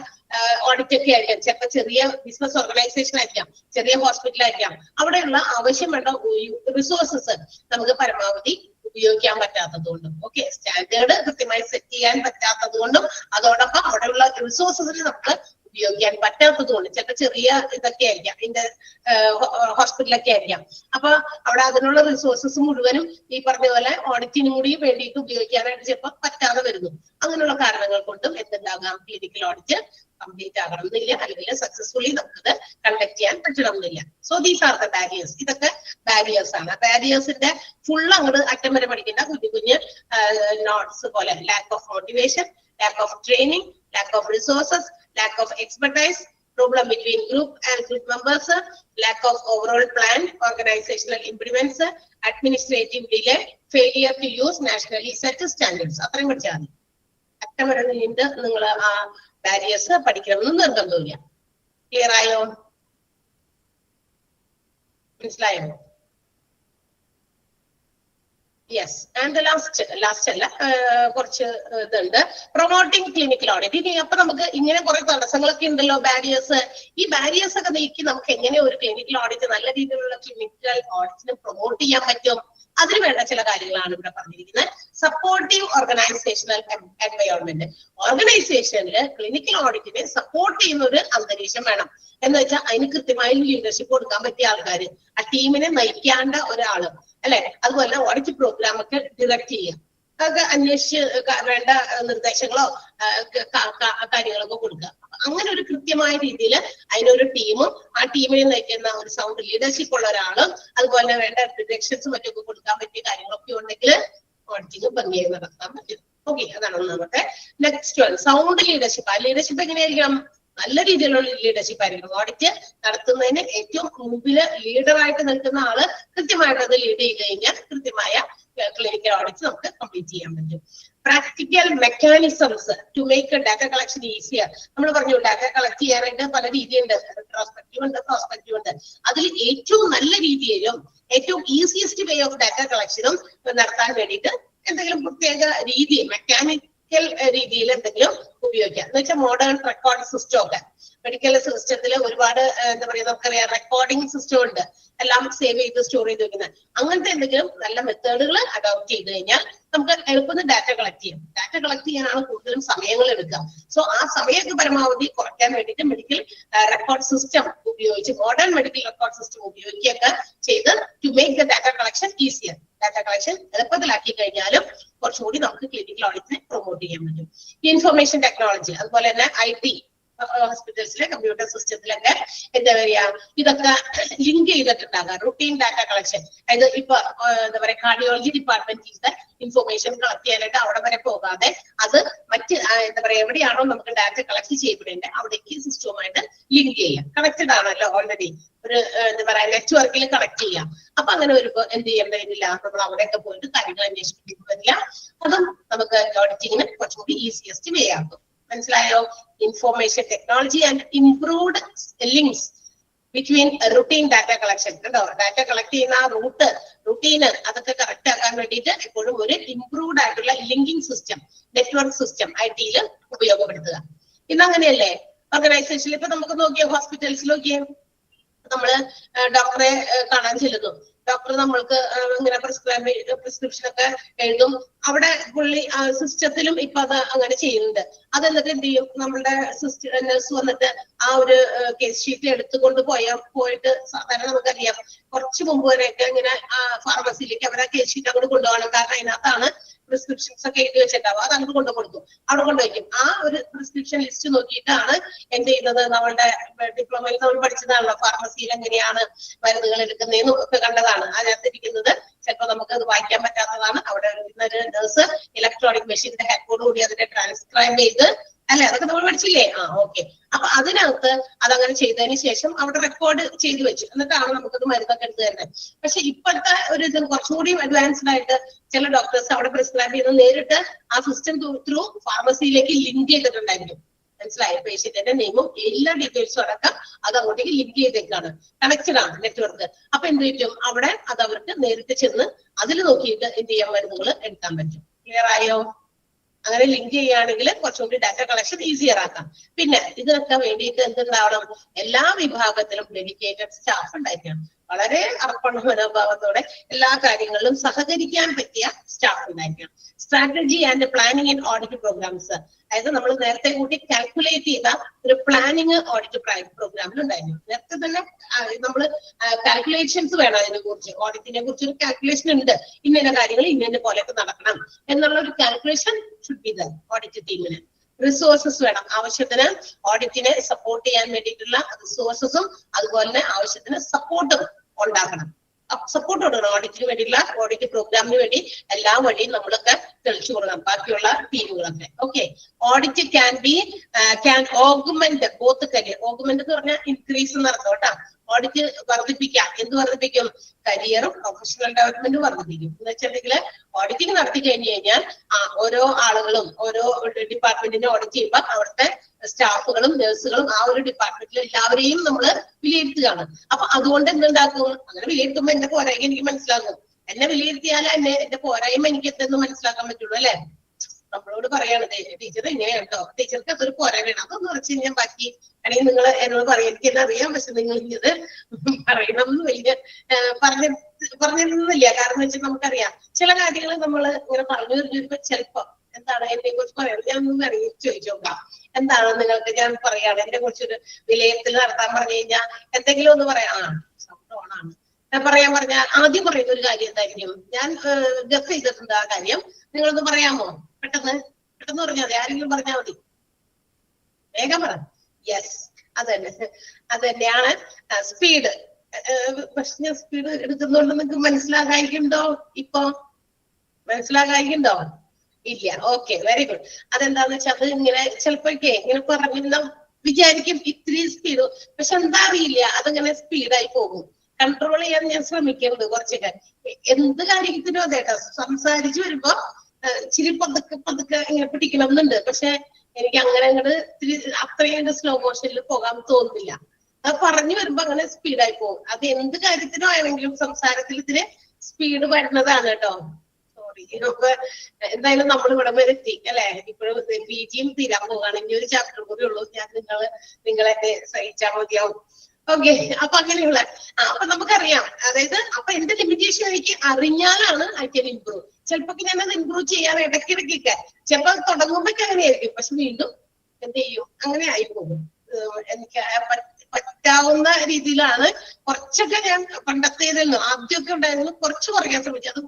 ഓഡിറ്റ് ഒക്കെ ആയിരിക്കാം, ചിലപ്പോൾ ചെറിയ ബിസിനസ് ഓർഗനൈസേഷൻ ആയിരിക്കാം, ചെറിയ ഹോസ്പിറ്റൽ ആയിരിക്കാം. അവിടെയുള്ള ആവശ്യം വേണ്ട റിസോഴ്സസ് നമുക്ക് പരമാവധി ഉപയോഗിക്കാൻ പറ്റാത്തത് കൊണ്ടും. ഓക്കെ, സ്റ്റാൻഡേർഡ് കൃത്യമായി സെറ്റ് ചെയ്യാൻ പറ്റാത്തത് കൊണ്ടും അതോടൊപ്പം അവിടെയുള്ള റിസോഴ്സസിന് നമുക്ക് ഉപയോഗിക്കാൻ പറ്റാത്തത് കൊണ്ട്, ചിലപ്പോൾ ചെറിയ ഇതൊക്കെ ആയിരിക്കാം, ഇതിന്റെ ഹോസ്പിറ്റലൊക്കെ ആയിരിക്കാം. അപ്പൊ അവിടെ അതിനുള്ള റിസോഴ്സസ് മുഴുവനും ഈ പറഞ്ഞ പോലെ ഓഡിറ്റിനും കൂടി വേണ്ടിയിട്ട് ഉപയോഗിക്കാനായിട്ട് ചിലപ്പോൾ പറ്റാതെ വരുന്നു. അങ്ങനെയുള്ള കാരണങ്ങൾ കൊണ്ടും എന്തുണ്ടാകാം, ക്ലിനിക്കൽ ഓഡിറ്റ് കംപ്ലീറ്റ് ആകണമെന്നില്ല, അല്ലെങ്കിൽ സക്സസ്ഫുള്ളി നമുക്കത് കണ്ടക്ട് ചെയ്യാൻ പറ്റണമെന്നില്ല. So these are the barriers. ഇതൊക്കെ ബാരിയേഴ്സ് ആണ്. ബാരിയേഴ്സിന്റെ ഫുൾ അങ്ങോട്ട് അറ്റം വരെ പഠിക്കേണ്ട കുഞ്ഞു നോട്ട്സ് പോലെ: lack of motivation, lack of training, lakh of resources, lack of expertise, problem between group and group members, lack of overall plan, organizational impediments, administrative delay, failure to use nationally set standards. അത്രയും പഠിച്ചാൽ മതി. അറ്റം വരെ നീണ്ട് നിങ്ങൾ ആ ബാരിയേഴ്സ് പഠിക്കണമെന്ന് നിർബന്ധമില്ല. ക്ലിയർ ആയോ? മനസ്സിലായോ? യെസ്. ആൻഡ് ലാസ്റ്റ് അല്ല, കുറച്ച് ഇതുണ്ട്. Promoting clinical audit. ഇനി അപ്പൊ നമുക്ക് ഇങ്ങനെ കുറെ തടസ്സങ്ങളൊക്കെ ഉണ്ടല്ലോ, ബാരിയേഴ്സ്. ഈ ബാരിയേഴ്സ് ഒക്കെ നീക്കി നമുക്ക് എങ്ങനെ ഒരു ക്ലിനിക്കൽ ഓഡിറ്റ്, നല്ല രീതിയിലുള്ള ക്ലിനിക്കൽ ഓഡിറ്റിനെ പ്രൊമോട്ട് ചെയ്യാൻ പറ്റും? അതിന് വേണ്ട ചില കാര്യങ്ങളാണ് ഇവിടെ പറഞ്ഞിരിക്കുന്നത്. Supportive organisational environment. ഓർഗനൈസേഷനില് ക്ലിനിക്കൽ ഓഡിറ്റിനെ സപ്പോർട്ട് ചെയ്യുന്ന ഒരു അന്തരീക്ഷം വേണം. എന്ന് വെച്ചാൽ അതിന് കൃത്യമായി ലീഡർഷിപ്പ് കൊടുക്കാൻ പറ്റിയ ആൾക്കാർ, ആ ടീമിനെ നയിക്കേണ്ട ഒരാള് അല്ലെ. അതുപോലെ ഓഡിറ്റ് പ്രോഗ്രാം ഒക്കെ ഡിറക്ട് ചെയ്യാം, അതൊക്കെ അന്വേഷിച്ച് വേണ്ട നിർദ്ദേശങ്ങളോ കാര്യങ്ങളൊക്കെ കൊടുക്കുക. അങ്ങനെ ഒരു കൃത്യമായ രീതിയിൽ അതിനൊരു ടീമും ആ ടീമിനെ നയിക്കുന്ന ഒരു സൗണ്ട് ലീഡർഷിപ്പ് ഉള്ള ഒരാളും അതുപോലെ വേണ്ട ഡിറക്ഷൻസും മറ്റൊക്കെ കൊടുക്കാൻ പറ്റിയ കാര്യങ്ങളൊക്കെ ഉണ്ടെങ്കിൽ ഓഡിറ്റിംഗ് ഭംഗിയായി നടത്താൻ പറ്റും. ഓക്കെ, അതാണ് ഒന്നാമത്തെ. Next one sound leadership. ആ ലീഡർഷിപ്പ് എങ്ങനെയായിരിക്കണം? നല്ല രീതിയിലുള്ള ലീഡർഷിപ്പ് ആയിരിക്കും. ഓഡിറ്റ് നടത്തുന്നതിന് ഏറ്റവും മുമ്പില് ലീഡറായിട്ട് നിൽക്കുന്ന ആള് കൃത്യമായിട്ട് അത് ലീഡ് ചെയ്ത് കഴിഞ്ഞാൽ കൃത്യമായ ക്ലിനിക്കൽ ഓഡിറ്റ് നമുക്ക് കംപ്ലീറ്റ് ചെയ്യാൻ പറ്റും. Practical mechanisms to make data collection easier. നമ്മൾ പറഞ്ഞു ഡാറ്റ കളക്ട് ചെയ്യാനായിട്ട് പല രീതിയുണ്ട്, റെട്രോസ്പെക്റ്റീവ് ഉണ്ട്, പ്രോസ്പെക്റ്റീവ് ഉണ്ട്. അതിൽ ഏറ്റവും നല്ല രീതിയിലും ഏറ്റവും ഈസിയസ്റ്റ് വേ ഓഫ് ഡാറ്റ കളക്ഷനും നടത്താൻ വേണ്ടിയിട്ട് എന്തെങ്കിലും പ്രത്യേക രീതി, മെക്കാനിക്കൽ രീതിയിൽ എന്തെങ്കിലും ഉപയോഗിക്കാം. എന്ന് വെച്ചാൽ മോഡേൺ റെക്കോർഡ് സിസ്റ്റം ഒക്കെ മെഡിക്കൽ സിസ്റ്റത്തിൽ ഒരുപാട് എന്താ പറയുക, നമുക്കറിയാം റെക്കോർഡിംഗ് സിസ്റ്റം ഉണ്ട്, എല്ലാം സേവ് ചെയ്ത് സ്റ്റോർ ചെയ്ത് വെക്കുന്നത്. അങ്ങനത്തെ എന്തെങ്കിലും നല്ല മെത്തേഡുകൾ അഡോപ്റ്റ് ചെയ്ത് കഴിഞ്ഞാൽ നമുക്ക് എളുപ്പത്തിൽ ഡാറ്റ കളക്ട് ചെയ്യാം. ഡാറ്റ കളക്ട് ചെയ്യാനാണ് കൂടുതലും സമയങ്ങൾ എടുക്കുക. സോ ആ സമയമൊക്കെ പരമാവധി കുറയ്ക്കാൻ വേണ്ടിയിട്ട് മെഡിക്കൽ റെക്കോർഡ് സിസ്റ്റം ഉപയോഗിച്ച്, മോഡേൺ മെഡിക്കൽ റെക്കോർഡ് സിസ്റ്റം ഉപയോഗിക്കുകയൊക്കെ ചെയ്ത് to make the data collection easier. Data collection എളുപ്പത്തിലാക്കി കഴിഞ്ഞാലും കുറച്ചുകൂടി നമുക്ക് ക്ലിനിക്കൽ ഓഡിറ്റിനെ പ്രൊമോട്ട് ചെയ്യാൻ പറ്റും. ഇൻഫർമേഷൻ ടെക്നോളജി, അതുപോലെ തന്നെ IT ഹോസ്പിറ്റൽസിലെ കമ്പ്യൂട്ടർ സിസ്റ്റത്തിലൊക്കെ എന്താ പറയാ, ഇതൊക്കെ ലിങ്ക് ചെയ്തിട്ടുണ്ടാകാം. റുട്ടീൻ ഡാറ്റ കളക്ഷൻ, അതായത് ഇപ്പൊ എന്താ പറയാ കാർഡിയോളജി ഡിപ്പാർട്ട്മെന്റ് ഇൻഫർമേഷൻ കളക്ട് ചെയ്യാനായിട്ട് അവിടെ വരെ പോകാതെ അത് മറ്റ് എന്താ പറയാ എവിടെയാണോ നമുക്ക് ഡാറ്റ കളക്ട് ചെയ്യപ്പെടേണ്ടത് അവിടേക്ക് സിസ്റ്റവുമായിട്ട് ലിങ്ക് ചെയ്യാം. കണക്റ്റഡ് ആണല്ലോ ഓൾറെഡി, ഒരു എന്താ പറയാ നെറ്റ്വർക്കിൽ കണക്ട് ചെയ്യാം. അപ്പൊ അങ്ങനെ വരുമ്പോ എന്ത് ചെയ്യേണ്ട വരില്ല, നമ്മൾ അവിടെയൊക്കെ പോയിട്ട് കാര്യങ്ങൾ അന്വേഷിക്കേണ്ടി വരില്ല. അതും നമുക്ക് ഓഡിറ്റിങ്ങിന് കുറച്ചുകൂടി ഈസിയസ്റ്റ് വേ ആക്കും. മനസ്സിലായോ? Information technology and improved links between routine data collection. കേട്ടോ, ഡാറ്റ കളക്ട് ചെയ്യുന്ന ആ റുട്ടീന് അതൊക്കെ കറക്റ്റ് ആക്കാൻ വേണ്ടിയിട്ട് എപ്പോഴും ഒരു ഇംപ്രൂവ്ഡ് ആയിട്ടുള്ള linking system, network system IT ഉപയോഗപ്പെടുത്തുക. ഇന്നങ്ങനെയല്ലേ ഓർഗനൈസേഷനിൽ ഇപ്പൊ നമുക്ക് നോക്കിയാൽ ഹോസ്പിറ്റൽസിൽ നോക്കിയാൽ നമ്മള് ഡോക്ടറെ കാണാൻ ചെല്ലുന്നു. ഡോക്ടർ നമ്മൾക്ക് ഇങ്ങനെ പ്രിസ്ക്രിപ്ഷൻ ഒക്കെ എഴുതും. അവിടെ പുള്ളി സിസ്റ്റത്തിലും ഇപ്പൊ അത് അങ്ങനെ ചെയ്യുന്നുണ്ട്. അത് എന്നിട്ട് എന്ത് ചെയ്യും, നമ്മളുടെ നഴ്സ് വന്നിട്ട് ആ ഒരു കേസ് ഷീറ്റ് എടുത്തുകൊണ്ട് പോയിട്ട് സാധാരണ നമുക്കറിയാം കുറച്ച് മുമ്പ് വരെയൊക്കെ ഇങ്ങനെ ഫാർമസിയിലേക്ക് അവരെ കേസ് ഷീറ്റ് അങ്ങോട്ട് കൊണ്ടുപോകണം. കാരണം അതിനകത്താണ് പ്രിസ്ക്രിപ്ഷൻസ് ഒക്കെ എഴുതി വെച്ചിട്ടുണ്ടാവും. അത് അങ്ങോട്ട് കൊണ്ടുകൊടുക്കും, അവിടെ കൊണ്ടുവയ്ക്കും. ആ ഒരു പ്രിസ്ക്രിപ്ഷൻ ലിസ്റ്റ് നോക്കിയിട്ടാണ് എന്ത് ചെയ്യുന്നത്, നമ്മളുടെ ഡിപ്ലോമയിൽ നമ്മൾ പഠിച്ചതാണല്ലോ ഫാർമസിയിൽ എങ്ങനെയാണ് മരുന്നുകൾ എടുക്കുന്നതെന്നും ഒക്കെ കണ്ടതാണ്. അതിനകത്തിരിക്കുന്നത് ചിലപ്പോൾ നമുക്ക് അത് വായിക്കാൻ പറ്റാത്തതാണ്. അവിടെ ഒരു നഴ്സ് ഇലക്ട്രോണിക് മെഷീന്റെ ഹെൽപ്പോട് കൂടി അതിനെ ട്രാൻസ്ക്രൈബ് ചെയ്ത്, അല്ലെ, അതൊക്കെ നമ്മൾ പഠിച്ചില്ലേ? ഓക്കെ. അപ്പൊ അതിനകത്ത് അതങ്ങനെ ചെയ്തതിന് ശേഷം അവിടെ റെക്കോർഡ് ചെയ്ത് വെച്ചു, എന്നിട്ടാണ് നമുക്കത് മരുന്നൊക്കെ എടുത്ത് തരുന്നത്. പക്ഷെ ഇപ്പോഴത്തെ ഒരു ഇത് കുറച്ചുകൂടി അഡ്വാൻസ്ഡ് ആയിട്ട് ചില ഡോക്ടേഴ്സ് അവിടെ പ്രിസ്ക്രൈബ് ചെയ്ത് നേരിട്ട് ആ സിസ്റ്റം ത്രൂ ഫാർമസിയിലേക്ക് ലിങ്ക് ചെയ്തിട്ടുണ്ടായിരിക്കും. മനസ്സിലായ? പേഷ്യന്റിന്റെ നെയിമും എല്ലാ ഡീറ്റെയിൽസും അടക്കം അത് അങ്ങോട്ടേക്ക് ലിങ്ക് ചെയ്തേക്കാണ്, കണക്റ്റഡ് ആണ് നെറ്റ്വർക്ക്. അപ്പൊ എന്ത് പറ്റും, അവിടെ അത് അവർക്ക് നേരിട്ട് ചെന്ന് അതിൽ നോക്കിയിട്ട് എന്ത് ചെയ്യാൻ മരുന്നുകൾ എടുക്കാൻ പറ്റും. ക്ലിയർ ആയോ? അങ്ങനെ ലിങ്ക് ചെയ്യുകയാണെങ്കിൽ കുറച്ചുകൂടി ഡാറ്റ കളക്ഷൻ ഈസിയർ ആക്കാം. പിന്നെ ഇതിനൊക്കെ വേണ്ടിയിട്ട് എന്തുണ്ടാവണം, എല്ലാ വിഭാഗത്തിലും ഡെഡിക്കേറ്റഡ് സ്റ്റാഫ് ഉണ്ടായിരിക്കണം. വളരെ അർപ്പണ മനോഭാവത്തോടെ എല്ലാ കാര്യങ്ങളിലും സഹകരിക്കാൻ പറ്റിയ സ്റ്റാഫ് ഉണ്ടായിരിക്കണം. Strategy and planning in audit programmes, അതായത് നമ്മൾ നേരത്തെ കൂട്ടി കാൽക്കുലേറ്റ് ചെയ്ത ഒരു പ്ലാനിങ് ഓഡിറ്റ് പ്രോഗ്രാമിൽ ഉണ്ടായിരുന്നു. നേരത്തെ തന്നെ നമ്മൾ കാൽക്കുലേഷൻസ് വേണം അതിനെ കുറിച്ച്, ഓഡിറ്റിനെ കുറിച്ച് ഒരു കാൽക്കുലേഷൻ ഉണ്ട്. ഇന്ന കാര്യങ്ങൾ ഇന്ന പോലെയൊക്കെ നടക്കണം എന്നുള്ള ഒരു calculation should be the audit ടീമിന്. റിസോഴ്സസ് വേണം, ആവശ്യത്തിന് ഓഡിറ്റിനെ സപ്പോർട്ട് ചെയ്യാൻ വേണ്ടിയിട്ടുള്ള റിസോഴ്സസും അതുപോലെ തന്നെ ആവശ്യത്തിന് സപ്പോർട്ടും ഉണ്ടാക്കണം. സപ്പോർട്ട് കൊടുക്കണം ഓഡിറ്റിന് വേണ്ടിയിട്ടുള്ള, ഓഡിറ്റ് പ്രോഗ്രാമിന് വേണ്ടി എല്ലാ വഴിയും നമ്മളൊക്കെ തെളിച്ചു കൊടുക്കണം ബാക്കിയുള്ള ടീമുകളൊക്കെ. Okay. Audit can augment both career. Augment എന്ന് പറഞ്ഞാൽ ഇൻക്രീസ് എന്നർത്ഥം കേട്ടോ. ഓഡിറ്റ് വർദ്ധിപ്പിക്കാം. എന്ത് വർദ്ധിപ്പിക്കും? കരിയറും പ്രൊഫഷണൽ ഡെവലപ്മെന്റും വർദ്ധിപ്പിക്കും. എന്ന് വെച്ചിട്ടുണ്ടെങ്കിൽ ഓഡിറ്റിംഗ് നടത്തി കഴിഞ്ഞു കഴിഞ്ഞാൽ ഓരോ ആളുകളും ഓരോ ഡിപ്പാർട്ട്മെന്റിനെ ഓഡിറ്റ് ചെയ്യുമ്പോൾ അവിടുത്തെ സ്റ്റാഫുകളും നഴ്സുകളും ആ ഒരു ഡിപ്പാർട്ട്മെന്റിൽ എല്ലാവരെയും നമ്മൾ വിലയിരുത്തുകയാണ്. അപ്പൊ അതുകൊണ്ട് എന്തുണ്ടാക്കും, അങ്ങനെ വിലയിരുത്തുമ്പോൾ എന്റെ പോരായ്മ എനിക്ക് മനസ്സിലാകും. എന്നെ വിലയിരുത്തിയാലേ എന്റെ പോരായ്മ എനിക്ക് എന്തെന്ന് മനസ്സിലാക്കാൻ പറ്റുള്ളൂ. അല്ലെ, നമ്മളോട് പറയാണ് ടീച്ചർ ഇങ്ങനെയാണ് കേട്ടോ, ടീച്ചർക്ക് അതൊരു പോരായ്മയാണ്, അതൊന്ന് കുറച്ച് ഞാൻ ബാക്കി അല്ലെങ്കിൽ നിങ്ങൾ എന്നോട് പറയാം, എനിക്ക് എന്നെ അറിയാൻ. പക്ഷെ നിങ്ങൾ ഇത് പറയണം എന്ന് വലിയ പറഞ്ഞിരുന്നില്ല. കാരണം എന്ന് വെച്ചാൽ നമുക്കറിയാം ചില കാര്യങ്ങൾ നമ്മൾ ഇങ്ങനെ പറഞ്ഞു വരുമ്പോ ചിലപ്പോ എന്താണ് എന്നെ കുറിച്ച് പറയാറ്, ഞാൻ ഒന്ന് അറിയിച്ച് ചോദിച്ചു നോക്കാം. എന്താണ് നിങ്ങൾക്ക് ഞാൻ പറയാണ് എന്നെ കുറിച്ചൊരു വിലയിരുത്തൽ നടത്താൻ പറഞ്ഞു കഴിഞ്ഞാൽ എന്തെങ്കിലും ഒന്ന് പറയാം. സംഭവമാണ് പറയാൻ പറഞ്ഞാൽ ആദ്യം പറയുന്ന ഒരു കാര്യം എന്തായിരിക്കും, ഞാൻ ഗസ് ചെയ്തിട്ടുണ്ട് ആ കാര്യം, നിങ്ങളൊന്ന് പറയാമോ? പെട്ടെന്ന് പറഞ്ഞാൽ മതി, ആരെങ്കിലും പറഞ്ഞാൽ മതി, വേഗം പറ. യെസ്, അതന്നെയാണ് സ്പീഡ്. പക്ഷെ ഞാൻ സ്പീഡ് എടുക്കുന്നുണ്ട്, നിങ്ങൾക്ക് മനസ്സിലാകാതിരിക്കുന്നുണ്ടോ? ഇപ്പൊ മനസ്സിലാകാനുണ്ടോ? ഇല്ല. Okay, very good. അതെന്താന്ന് വെച്ചാൽ അത് ഇങ്ങനെ ചിലപ്പോഴൊക്കെ ഇങ്ങനെ പറഞ്ഞ വിചാരിക്കും ഇത്തിരി സ്പീഡ്, പക്ഷെ എന്താ അറിയില്ല, അതിങ്ങനെ സ്പീഡായി പോകും. കൺട്രോൾ ചെയ്യാൻ ഞാൻ ശ്രമിക്കുന്നത് കുറച്ചൊക്കെ. എന്ത് കാര്യത്തിനും അതേട്ടോ, സംസാരിച്ചു വരുമ്പോ ഇച്ചിരി പതുക്കെ ഇങ്ങനെ പിടിക്കണം എന്നുണ്ട്. പക്ഷെ എനിക്ക് അങ്ങനെ അങ്ങോട്ട് ഇത്തിരി അത്രയും സ്ലോ മോഷനിൽ പോകാൻ തോന്നുന്നില്ല. അത് പറഞ്ഞു വരുമ്പോ അങ്ങനെ സ്പീഡായി പോകും. അത് എന്ത് കാര്യത്തിനും ആണെങ്കിലും സംസാരത്തിൽ ഇതിന് സ്പീഡ് വരുന്നതാണ് കേട്ടോ. സോറി. എന്തായാലും നമ്മൾ ഇവിടെ വരെ എത്തി അല്ലെ. ഇപ്പോഴും PGയും തീരാൻ പോവുകയാണെങ്കിൽ ഒരു ചാപ്റ്റർ കൂടി ഉള്ളൂ. ഞാൻ നിങ്ങളെ സഹിച്ചാൽ മതിയാവും. ഓക്കെ, അപ്പൊ അങ്ങനെയുള്ള അപ്പൊ നമുക്കറിയാം. അതായത് അപ്പൊ എന്റെ ലിമിറ്റേഷൻ എനിക്ക് അറിഞ്ഞാലാണ് ഐ ക്യാൻ ഇംപ്രൂവ്. ചിലപ്പോ ഞാനത് ഇംപ്രൂവ് ചെയ്യാൻ ഇടയ്ക്കിടയ്ക്കൊക്കെ ചിലപ്പോ തുടങ്ങുമ്പോഴൊക്കെ അങ്ങനെയായിരിക്കും, പക്ഷെ വീണ്ടും എന്ത് ചെയ്യും, അങ്ങനെ ആയി പോകും. എനിക്ക് പറ്റാവുന്ന രീതിയിലാണ് കുറച്ചൊക്കെ ഞാൻ പണ്ടത്തേതിൽ നിന്ന് ആദ്യമൊക്കെ ഉണ്ടായിരുന്നു കുറച്ച് കുറയ്ക്കാൻ ശ്രമിച്ചു.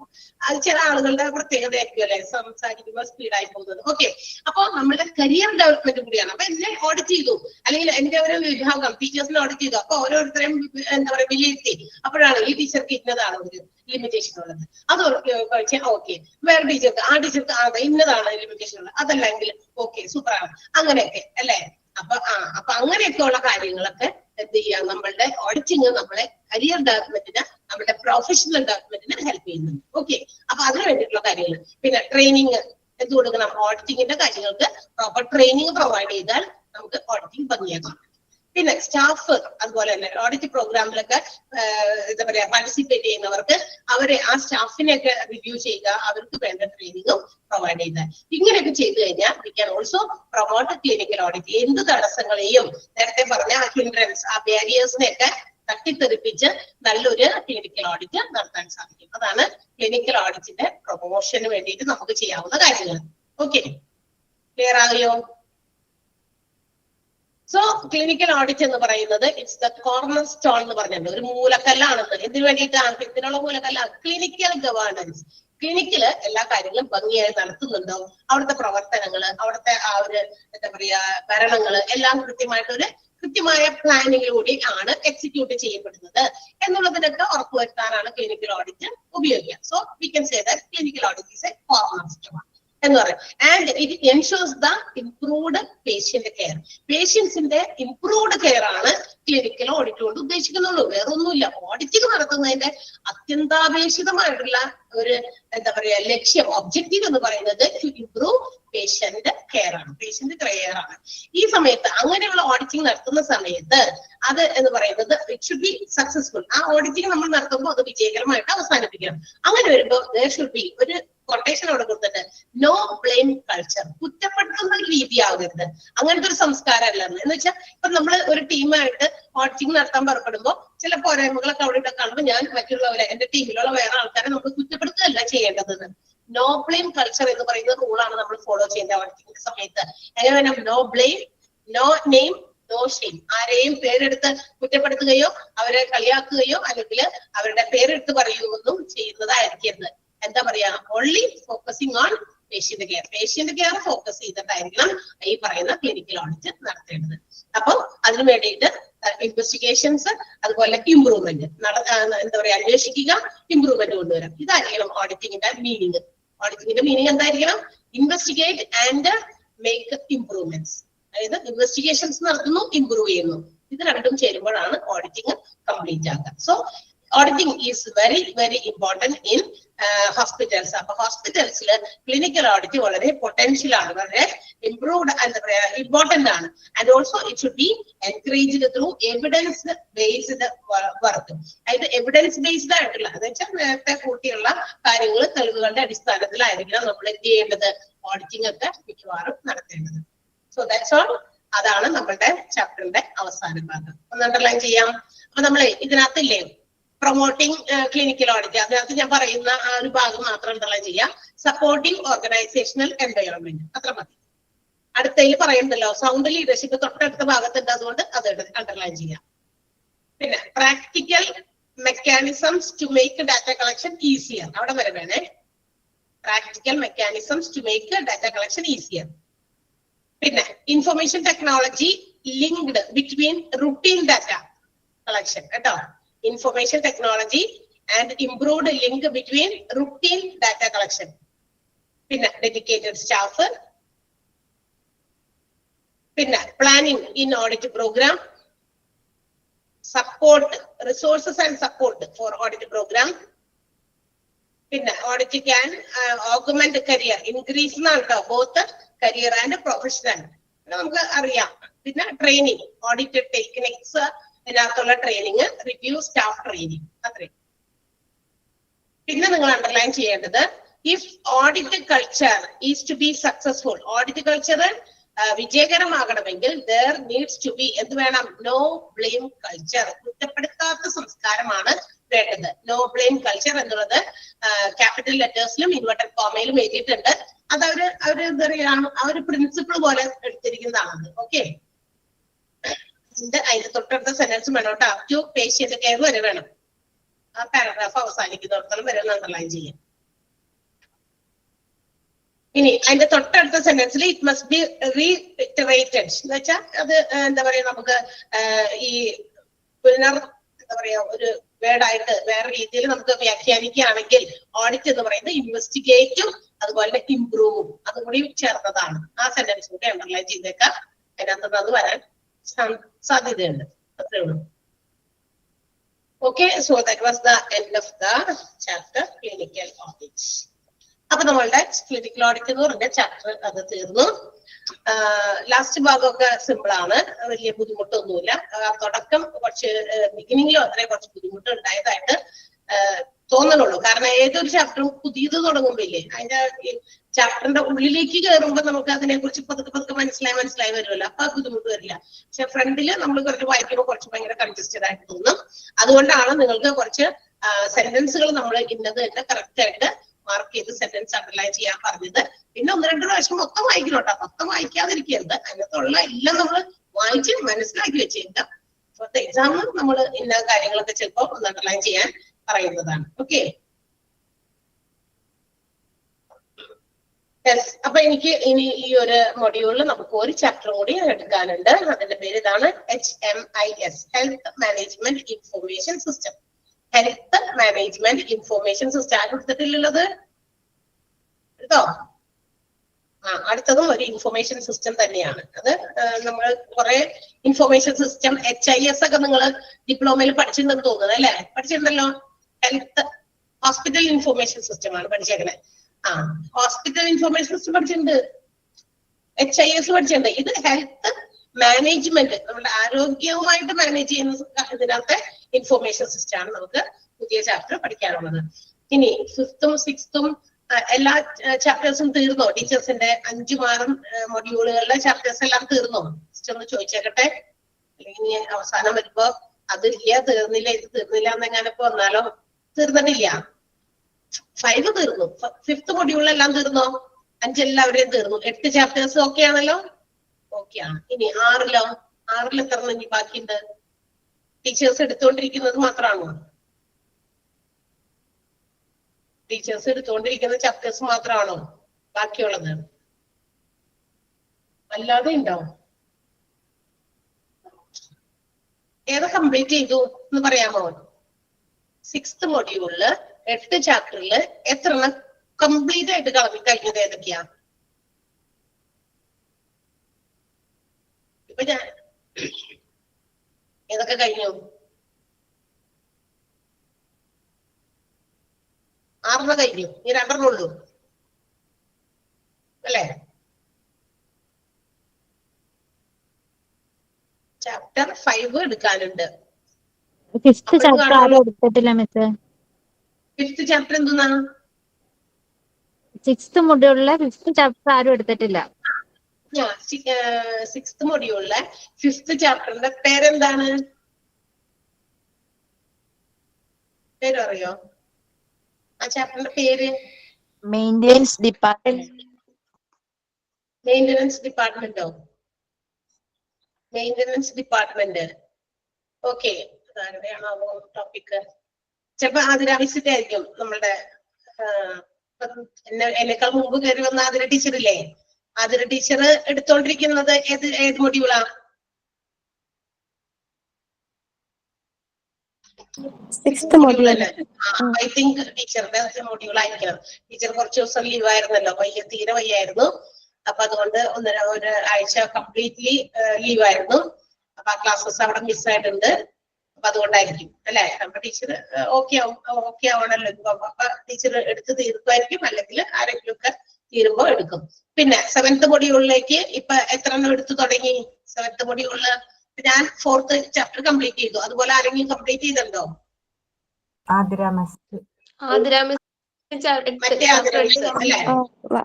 അത് ചില ആളുകളുടെ പ്രത്യേകതയായിരിക്കും അല്ലെ, സംസാരിക്കുമ്പോൾ സ്പീഡായി പോകുന്നത്. ഓക്കെ, അപ്പൊ നമ്മുടെ കരിയർ ഡെവലപ്മെന്റ് കൂടിയാണ്. അപ്പൊ എന്നെ ഓഡിറ്റ് ചെയ്തു, അല്ലെങ്കിൽ എന്റെ ഒരു വിഭാഗം ടീച്ചേഴ്സിനെ ഓഡിറ്റ് ചെയ്തു. അപ്പൊ ഓരോരുത്തരെയും എന്താ പറയുക വിലയിരുത്തി. അപ്പോഴാണ് ഈ ടീച്ചർക്ക് ഇന്നതാണ് ഒരു ലിമിറ്റേഷൻ ഉള്ളത്, അത് ഓക്കെ. വേറെ ടീച്ചർക്ക് ആ ടീച്ചർക്ക് ഇന്നതാണ് ലിമിറ്റേഷൻ ഉള്ളത്, അതല്ലെങ്കിൽ ഓക്കെ സൂപ്പറാണ്, അങ്ങനെയൊക്കെ അല്ലെ. അപ്പൊ അങ്ങനെയൊക്കെ ഉള്ള കാര്യങ്ങളൊക്കെ എന്ത് ചെയ്യാം, നമ്മളുടെ ഓഡിറ്റിങ് നമ്മളെ കരിയർ ഡെവലപ്മെന്റിന്, നമ്മുടെ പ്രൊഫഷണൽ ഡെവലപ്മെന്റിന് ഹെൽപ്പ് ചെയ്യുന്നുണ്ട്. ഓക്കെ, അപ്പൊ അതിന് വേണ്ടിയിട്ടുള്ള കാര്യങ്ങൾ. പിന്നെ ട്രെയിനിങ് എന്ത് കൊടുക്കണം, ഓഡിറ്റിങ്ങിന്റെ കാര്യങ്ങൾക്ക് പ്രോപ്പർ ട്രെയിനിങ് പ്രൊവൈഡ് ചെയ്താൽ നമുക്ക് ഓഡിറ്റിംഗ് ഭംഗിയാക്കാം. പിന്നെ സ്റ്റാഫ് അതുപോലെ തന്നെ ഓഡിറ്റ് പ്രോഗ്രാമിലൊക്കെ എന്താ പറയാ പാർട്ടിസിപ്പേറ്റ് ചെയ്യുന്നവർക്ക് അവരെ ആ സ്റ്റാഫിനെയൊക്കെ റിവ്യൂ ചെയ്യുക, അവർക്ക് വേണ്ട ട്രെയിനിങ്ങും പ്രൊവൈഡ് ചെയ്താൽ, ഇങ്ങനെയൊക്കെ ചെയ്തു കഴിഞ്ഞാൽ we can also promote clinical audit. എന്ത് തടസ്സങ്ങളെയും നേരത്തെ പറഞ്ഞ ആ ഹിൻഡ്രൻസ്, ആ ബാരിയേഴ്സിനെയൊക്കെ തട്ടിത്തെറിപ്പിച്ച് നല്ലൊരു ക്ലിനിക്കൽ ഓഡിറ്റ് നടത്താൻ സാധിക്കും. അതാണ് ക്ലിനിക്കൽ ഓഡിറ്റിന്റെ പ്രൊമോഷന് വേണ്ടിയിട്ട് നമുക്ക് ചെയ്യാവുന്ന കാര്യങ്ങൾ. ഓക്കെ, ക്ലിയർ ആകുമോ? സോ ക്ലിനിക്കൽ ഓഡിറ്റ് എന്ന് പറയുന്നത് ഇറ്റ്സ് ദ കോർണർ സ്റ്റോൺ എന്ന് പറഞ്ഞിട്ടുണ്ട്, ഒരു മൂലക്കല്ലാണെന്ന്. എന്തിനു വേണ്ടിയിട്ടാണ്? ഇതിനുള്ള മൂലക്കല്ലാണ് ക്ലിനിക്കൽ ഗവേണൻസ്. ക്ലിനിക്കില് എല്ലാ കാര്യങ്ങളും ഭംഗിയായി നടത്തുന്നുണ്ടോ, അവിടുത്തെ പ്രവർത്തനങ്ങള്, അവിടുത്തെ ആ ഒരു എന്താ പറയാ ഭരണങ്ങള് എല്ലാം കൃത്യമായ പ്ലാനിങ്ങിലൂടെ ആണ് എക്സിക്യൂട്ട് ചെയ്യപ്പെടുന്നത് എന്നുള്ളതിനൊക്കെ ഉറപ്പുവരുത്താനാണ് ക്ലിനിക്കൽ ഓഡിറ്റ് ഉപയോഗിക്കുക. So we can say that clinical audit is a cornerstone എന്ന് പറയും. And it ensures the improved patient care. പേഷ്യൻസിന്റെ ഇംപ്രൂവ്ഡ് കെയർ ആണ് ക്ലിനിക്കൽ ഓഡിറ്റ് കൊണ്ട് ഉദ്ദേശിക്കുന്നുള്ളൂ, വേറെ ഒന്നുമില്ല. ഓഡിറ്റിംഗ് നടത്തുന്നതിന്റെ അത്യന്താപേക്ഷിതമായിട്ടുള്ള ഒരു എന്താ പറയാ ലക്ഷ്യം, ഒബ്ജക്റ്റീവ് എന്ന് പറയുന്നത് ടു ഇംപ്രൂവ് പേഷ്യന്റ് കെയർ ആണ്, പേഷ്യന്റ് കെയർ ആണ്. ഈ സമയത്ത് അങ്ങനെയുള്ള ഓഡിറ്റിംഗ് നടത്തുന്ന സമയത്ത് അത് എന്ന് പറയുന്നത് ഇറ്റ് ഷുഡ് ബി സക്സസ്ഫുൾ. ആ ഓഡിറ്റിംഗ് നമ്മൾ നടത്തുമ്പോൾ അത് വിജയകരമായിട്ട് അവസാനിപ്പിക്കണം. അങ്ങനെ വരുമ്പോൾ there should be ഒരു കൊട്ടേഷൻ അവിടെ കൊടുത്തിട്ട് നോ ബ്ലെയിം കൾച്ചർ. കുറ്റപ്പെടുത്തുന്ന രീതി ആകരുത്, അങ്ങനത്തെ ഒരു സംസ്കാരമല്ല. എന്ന് വെച്ചാൽ ഇപ്പൊ നമ്മൾ ഒരു ടീമായിട്ട് ഓഡിറ്റിംഗ് നടത്താൻ പുറപ്പെടുമ്പോൾ ചില പോരായ്മകളൊക്കെ അവിടെ ഇവിടെ കാണുമ്പോൾ ഞാൻ മറ്റുള്ളവരെ, എന്റെ ടീമിലുള്ള വേറെ ആൾക്കാരെ നമ്മൾ കുറ്റപ്പെടുത്തുകയല്ല ചെയ്യേണ്ടത്. നോ ബ്ലെയിം കൾച്ചർ എന്ന് പറയുന്ന റൂളാണ് നമ്മൾ ഫോളോ ചെയ്യേണ്ട ഓഡിറ്റിംഗ് സമയത്ത്. എങ്ങനെ വേണം? No blame, no name, no shame. ആരെയും പേരെടുത്ത് കുറ്റപ്പെടുത്തുകയോ അവരെ കളിയാക്കുകയോ അല്ലെങ്കിൽ അവരുടെ പേരെടുത്ത് പറയുകയൊന്നും ചെയ്യുന്നതായിരിക്കരുത്. എന്താ പറയാ, only focusing on patient care. Patient care focus ചെയ്തിട്ടായിരിക്കണം ഈ പറയുന്ന ക്ലിനിക്കൽ ഓഡിറ്റ് നടത്തേണ്ടത്. അപ്പൊ അതിനു വേണ്ടിയിട്ട് ഇൻവെസ്റ്റിഗേഷൻസ് അതുപോലെ ഇംപ്രൂവ്മെന്റ് എന്താ പറയാ അന്വേഷിക്കുക, ഇംപ്രൂവ്മെന്റ് കൊണ്ടുവരാം. ഇതായിരിക്കണം ഓഡിറ്റിംഗിന്റെ മീനിങ്. ഓഡിറ്റിംഗിന്റെ മീനിങ് എന്തായിരിക്കണം? Investigate and make improvements. അതായത് ഇൻവെസ്റ്റിഗേഷൻസ് നടത്തുന്നു, ഇംപ്രൂവ് ചെയ്യുന്നു. ഇത് രണ്ടും ചേരുമ്പോഴാണ് ഓഡിറ്റിംഗ് കംപ്ലീറ്റ് ആക്കുക. So auditing is very very important in hospitals. അപ്പൊ ഹോസ്പിറ്റൽസിൽ ക്ലിനിക്കൽ ഓഡിറ്റ് വളരെ പൊട്ടൻഷ്യൽ ആണ്, വളരെ ഇംപ്രൂവ്ഡ് എന്താ പറയാ ഇമ്പോർട്ടന്റ് ആണ്. And also it should B encouraged through evidence based work. അതായത് എവിഡൻസ് ബേസ്ഡ് ആയിട്ടുള്ള എന്ന് വെച്ചാൽ നേരത്തെ കൂട്ടിയുള്ള കാര്യങ്ങൾ തെളിവുകളുടെ അടിസ്ഥാനത്തിലായിരിക്കണം നമ്മൾ എന്ത് ചെയ്യേണ്ടത്, ഓഡിറ്റിംഗ് ഒക്കെ മിക്കവാറും നടത്തേണ്ടത്. So that's all. അതാണ് നമ്മളുടെ ചാപ്റ്ററിന്റെ അവസാന ഭാഗം. ഒന്ന് അണ്ടർലൈൻ ചെയ്യാം. അപ്പൊ നമ്മളെ ഇതിനകത്തില്ലേ പ്രൊമോട്ടിംഗ് ക്ലിനിക്കൽ ഓഡിറ്റ്, അതിനകത്ത് ഞാൻ പറയുന്ന ആ ഒരു ഭാഗം മാത്രം അണ്ടർലൈൻ ചെയ്യാം. സപ്പോർട്ടിംഗ് ഓർഗനൈസേഷണൽ എൻവയോൺമെന്റ്, അത്ര മതി. അടുത്തതിൽ പറയുന്നുണ്ടല്ലോ സൗണ്ട് ലീഡർഷിപ്പ്, തൊട്ടടുത്ത ഭാഗത്തുണ്ട്, അതുകൊണ്ട് അത് അണ്ടർലൈൻ ചെയ്യാം. പിന്നെ practical mechanisms to make data collection easier, അവിടെ വരെ വേണേ. Practical mechanisms to make data collection easier. പിന്നെ information technology linked between routine data collection കേട്ടോ. Information technology and improved link between routine data collection. പിന്നെ ഡെഡിക്കേറ്റഡ് സ്റ്റാഫ്, പിന്നെ planning in audit programme, support, resources and support for audit programme, പിന്നെ audit can augment career, increase എന്നാണ് കേട്ടോ, ബോത്ത് കരിയർ ആൻഡ് പ്രൊഫഷണൽ, നമുക്ക് അറിയാം. പിന്നെ ട്രെയിനിങ്, ഓഡിറ്റ് ടെക്നിക്സ്, ഇതിനകത്തുള്ള ട്രെയിനിങ്, റിവ്യൂ സ്റ്റാഫ് ട്രെയിനിങ്, അത്രയും. പിന്നെ നിങ്ങൾ അണ്ടർലൈൻ ചെയ്യേണ്ടത്, if audit culture is to be successful, audit culture വിജയകരമാകണമെങ്കിൽ there needs to be എന്ത് വേണം, നോ ബ്ലെയിം കൾച്ചർ, കുറ്റപ്പെടുത്താത്ത സംസ്കാരമാണ് വേണ്ടത്. നോ ബ്ലെയിം കൾച്ചർ എന്നുള്ളത് ക്യാപിറ്റൽ ലെറ്റേഴ്സിലും ഇൻവെർട്ടഡ് കോമയിലും എഴുതിയിട്ടുണ്ട്. അത് അവര് എന്താ പറയാ, ആ ഒരു പ്രിൻസിപ്പിൾ പോലെ എടുത്തിരിക്കുന്നതാണ്. ഓക്കെ, അതിന്റെ തൊട്ടടുത്ത സെന്റൻസ് വേണം കേട്ടോ, ടു പേഷ്യന്റ് കെയർ വരെ വേണം. ആ പാരഗ്രാഫ് അവസാനിക്കുന്നിടത്തോളം വരെ അണ്ടർലൈൻ ചെയ്യാം. ഇനി അതിന്റെ തൊട്ടടുത്ത സെന്റൻസിൽ ഇറ്റ് മസ്റ്റ് ബി റീഇറ്ററേറ്റഡ് എന്ന് വെച്ചാൽ അത് എന്താ പറയാ, നമുക്ക് ഈ എന്താ പറയാ ഒരു വേർഡായിട്ട് വേറെ രീതിയിൽ നമുക്ക് വ്യാഖ്യാനിക്കുകയാണെങ്കിൽ ഓഡിറ്റ് എന്ന് പറയുന്നത് ഇൻവെസ്റ്റിഗേറ്റും അതുപോലെ തന്നെ ഇംപ്രൂവും അതും കൂടി ചേർന്നതാണ്. ആ സെന്റൻസ് കൂടി അണ്ടർലൈൻ ചെയ്തേക്കാം, അതിനകത്ത് അത് വരാൻ സാധ്യതയുണ്ട്. അത്രേ ഉള്ളൂ. Okay, so that was the end of the chapter clinical audit. അപ്പൊ നമ്മളുടെ ക്ലിനിക്കൽ ഓഡിറ്റ് എന്ന് പറഞ്ഞ ചാപ്റ്റർ അത് തീർന്നു. ലാസ്റ്റ് ഭാഗമൊക്കെ സിമ്പിൾ ആണ്, വലിയ ബുദ്ധിമുട്ടൊന്നുമില്ല. തുടക്കം കുറച്ച് ബിഗിനിങ്ങിലും അത്രയും കുറച്ച് ബുദ്ധിമുട്ട് ഉണ്ടായതായിട്ട് തോന്നണുള്ളൂ. കാരണം ഏതൊരു ചാപ്റ്ററും പുതിയത് തുടങ്ങുമ്പോയില്ലേ, അതിന്റെ ചാപ്റ്ററിന്റെ ഉള്ളിലേക്ക് കയറുമ്പോ നമുക്ക് അതിനെ കുറിച്ച് പതുക്കെ മനസ്സിലായി വരുമല്ലോ, അപ്പൊ ബുദ്ധിമുട്ട് വരില്ല. പക്ഷെ ഫ്രണ്ടില് നമ്മൾ കുറച്ച് വായിക്കുമ്പോൾ കുറച്ച് ഭയങ്കര കൺജസ്റ്റഡ് ആയിട്ട് തോന്നും. അതുകൊണ്ടാണ് നിങ്ങൾക്ക് കുറച്ച് സെന്റൻസുകൾ നമ്മൾ ഇന്നത് തന്നെ കറക്റ്റ് ആയിട്ട് മാർക്ക് ചെയ്ത് സെന്റൻസ് അണ്ടർലൈൻ ചെയ്യാൻ പറഞ്ഞത്. പിന്നെ 1-2 പ്രാവശ്യം മൊത്തം വായിക്കണം കേട്ടോ, മൊത്തം വായിക്കാതിരിക്കരുത്. അതിനകത്തുള്ള എല്ലാം നമ്മൾ വായിച്ച് മനസ്സിലാക്കി വെച്ചേക്കാം. ഇപ്പോഴത്തെ എക്സാമിന് നമ്മൾ ഇന്ന കാര്യങ്ങളൊക്കെ ചിലപ്പോൾ ഒന്ന് അണ്ടർലൈൻ ചെയ്യാൻ പറയുന്നതാണ്. ഓക്കെ, അപ്പൊ എനിക്ക് ഇനി ഈ ഒരു മൊഡ്യൂളിൽ നമുക്ക് ഒരു ചാപ്റ്റർ കൂടി എടുക്കാനുണ്ട്. അതിന്റെ പേര് ഇതാണ്, HMIS, health management information system. Health management information system ആരും എടുത്തിട്ടില്ലത് കേട്ടോ. അടുത്തതും ഒരു ഇൻഫർമേഷൻ സിസ്റ്റം തന്നെയാണ്. അത് നമ്മൾ കുറെ ഇൻഫർമേഷൻ സിസ്റ്റം HIS ഒക്കെ നിങ്ങൾ ഡിപ്ലോമയിൽ പഠിച്ചിട്ടുണ്ടെന്ന് തോന്നുന്നത് അല്ലെ? പഠിച്ചിട്ടുണ്ടല്ലോ. ഹെൽത്ത് ഹോസ്പിറ്റൽ ഇൻഫർമേഷൻ സിസ്റ്റം ആണ് പഠിച്ചേക്കണേ. ഹോസ്പിറ്റൽ ഇൻഫർമേഷൻ സിസ്റ്റം പഠിച്ചിട്ടുണ്ട്, HIS പഠിച്ചിട്ടുണ്ട്. ഇത് ഹെൽത്ത് മാനേജ്മെന്റ്, നമ്മുടെ ആരോഗ്യവുമായിട്ട് മാനേജ് ചെയ്യുന്ന ഇതിനകത്തെ ഇൻഫർമേഷൻ സിസ്റ്റം ആണ് നമുക്ക് പുതിയ ചാപ്റ്റർ പഠിക്കാനുള്ളത്. ഇനി 5th ഉം 6th ഉം എല്ലാ ചാപ്റ്റേഴ്സും തീർന്നോ? ടീച്ചേഴ്സിന്റെ 5 മൊഡ്യൂളുകളിലെ ചാപ്റ്റേഴ്സ് എല്ലാം തീർന്നോ? ജസ്റ്റ് ഒന്ന് ചോദിച്ചേക്കട്ടെ. അല്ലെങ്കിൽ അവസാനം വരുമ്പോ അതില്ല, തീർന്നില്ല, ഇത് തീർന്നില്ല എന്നെങ്ങാനിപ്പോ വന്നാലോ. തീർന്നിട്ടില്ല, 5 തീർന്നു. 5th മൊഡ്യൂളെല്ലാം തീർന്നോ? 5 എല്ലാവരെയും തീർന്നു. 8 ചാപ്റ്റേഴ്സ് ഓക്കെ ആണല്ലോ? ഓക്കെ ആണ്. ഇനി 6ലോ? 6ൽ എത്ര ഇനി ബാക്കിയുണ്ട്? ടീച്ചേഴ്സ് എടുത്തുകൊണ്ടിരിക്കുന്നത് മാത്രമാണോ? ടീച്ചേഴ്സ് എടുത്തുകൊണ്ടിരിക്കുന്ന ചാപ്റ്റേഴ്സ് മാത്രമാണോ ബാക്കിയുള്ളത്? അല്ലാതെ ഉണ്ടോ? ഏത് കംപ്ലീറ്റ് ചെയ്തു എന്ന് പറയാമോ? 6th മൊഡ്യൂളില് 8 ചാപ്റ്ററില് എത്ര കംപ്ലീറ്റ് ആയിട്ട് കഴിഞ്ഞത് ഏതൊക്കെയാ? ഇപ്പൊ ഞാൻ ഏതൊക്കെ കഴിഞ്ഞു? 6 കഴിഞ്ഞു, ഈ 2 ഉള്ളൂ അല്ലേ? ചാപ്റ്റർ 5 എടുക്കാനുണ്ട്. 5th ചാപ്റ്റർ ആരും എടുത്തിട്ടില്ല മിസ്. 5th ചാപ്റ്റർ എന്തുന്നാ? 6th മൊഡ്യൂളിലെ 5th ചാപ്റ്റർ ആരും എടുത്തിട്ടില്ല. 6th മൊഡ്യൂളിലെ 5th ചാപ്റ്ററിന്റെ പേരെന്താണ്? പേരറിയോ ആ ചാപ്റ്ററിന്റെ പേര്? Maintenance department. മെയിൻ്റെനൻസ് ഡിപ്പാർട്ട്മെന്റോ? Maintenance department. ഓക്കെ, അതാരുടെയാണോ ടോപ്പിക്? ചിലപ്പോ ആതിരാവശ്യത്തെ ആയിരിക്കും. നമ്മളുടെ എന്നെക്കാൾ മുമ്പ് കയറി വന്ന ആതിര ടീച്ചറില്ലേ, ആതിര ടീച്ചർ എടുത്തോണ്ടിരിക്കുന്നത് ഏത് മൊഡ്യൂളാ? Sixth module. ഐ തിങ്ക് ടീച്ചറുടെ മൊഡ്യൂൾ ആയിരിക്കണം. ടീച്ചർ കുറച്ച് ദിവസം ലീവ് ആയിരുന്നല്ലോ, തീരെ വയ്യായിരുന്നു. അപ്പൊ അതുകൊണ്ട് ഒരു ആഴ്ച കംപ്ലീറ്റ്ലി ലീവ് ആയിരുന്നു. അപ്പൊ ആ ക്ലാസ്സസ് അവിടെ മിസ്സായിട്ടുണ്ട്. അപ്പൊ അതുകൊണ്ടായിരിക്കും അല്ലെ. അപ്പൊ ടീച്ചർ ഓക്കെ ആവണല്ലോ. അപ്പൊ ടീച്ചർ എടുത്ത് തീർക്കുമായിരിക്കും, അല്ലെങ്കിൽ ആരെങ്കിലും ഒക്കെ തീരുമ്പോ എടുക്കും. പിന്നെ 7th മൊഡ്യൂളിലേക്ക് ഇപ്പൊ എത്ര എണ്ണം എടുത്തു തുടങ്ങി? 7th മൊഡ്യൂളില് ഞാൻ 4th ചാപ്റ്റർ കംപ്ലീറ്റ് ചെയ്തു. അതുപോലെ ആരെങ്കിലും കംപ്ലീറ്റ് ചെയ്തിട്ടുണ്ടോ? മറ്റേ ആതിര മിസ് അല്ലേ?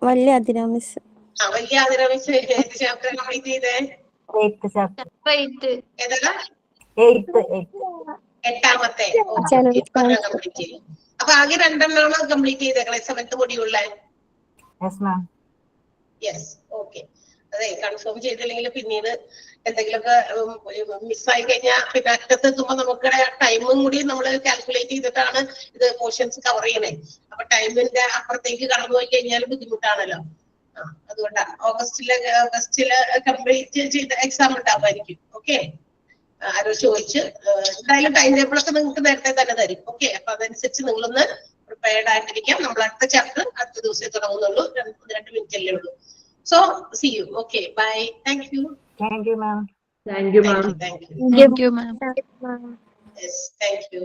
വലിയ ആതിര മിസ്. വലിയ ആതിര മിസ് ഏത് ചാപ്റ്റർ കംപ്ലീറ്റ് ചെയ്തേ? ഏതാ? 8ാമത്തെ. കംപ്ലീറ്റ് ചെയ്യും. അപ്പൊ ആകെ 2 എണ്ണമാണ് കംപ്ലീറ്റ് ചെയ്തേക്കണേ 7th മൊഡ്യൂളിലെ. Yes, okay. അതെ, കൺഫേം ചെയ്തില്ലെങ്കിൽ പിന്നീട് എന്തെങ്കിലുമൊക്കെ മിസ്സായി കഴിഞ്ഞാൽ പിന്നെ അറ്റത്തെത്തുമ്പോ നമുക്ക് ടൈമും കൂടി നമ്മൾ കാൽക്കുലേറ്റ് ചെയ്തിട്ടാണ് ഇത് പോർഷൻസ് കവർ ചെയ്യണേ. അപ്പൊ ടൈമിന്റെ അപ്പുറത്തേക്ക് കടന്നു പോയി കഴിഞ്ഞാൽ ബുദ്ധിമുട്ടാണല്ലോ. അതുകൊണ്ടാണ് ഓഗസ്റ്റില് കംപ്ലീറ്റ് ചെയ്ത എക്സാം ഉണ്ടാവുമായിരിക്കും. ഓക്കെ, ആരോ ചോദിച്ച് എന്തായാലും ടൈം ടേബിളൊക്കെ നിങ്ങൾക്ക് നേരത്തെ തന്നെ തരും. ഓക്കെ, അപ്പൊ അതനുസരിച്ച് നിങ്ങളൊന്ന് പ്രിപ്പയർഡ് ആയിട്ടിരിക്കാം. നമ്മൾ അടുത്ത ചാപ്റ്റർ അടുത്ത ദിവസമേ തുടങ്ങുന്നുള്ളൂ. 2 മിനിറ്റ് അല്ലേ ഉള്ളൂ. So, see you. Okay, bye. Thank you. Thank you, ma'am. Thank you. Thank you, ma'am. Yes, thank you.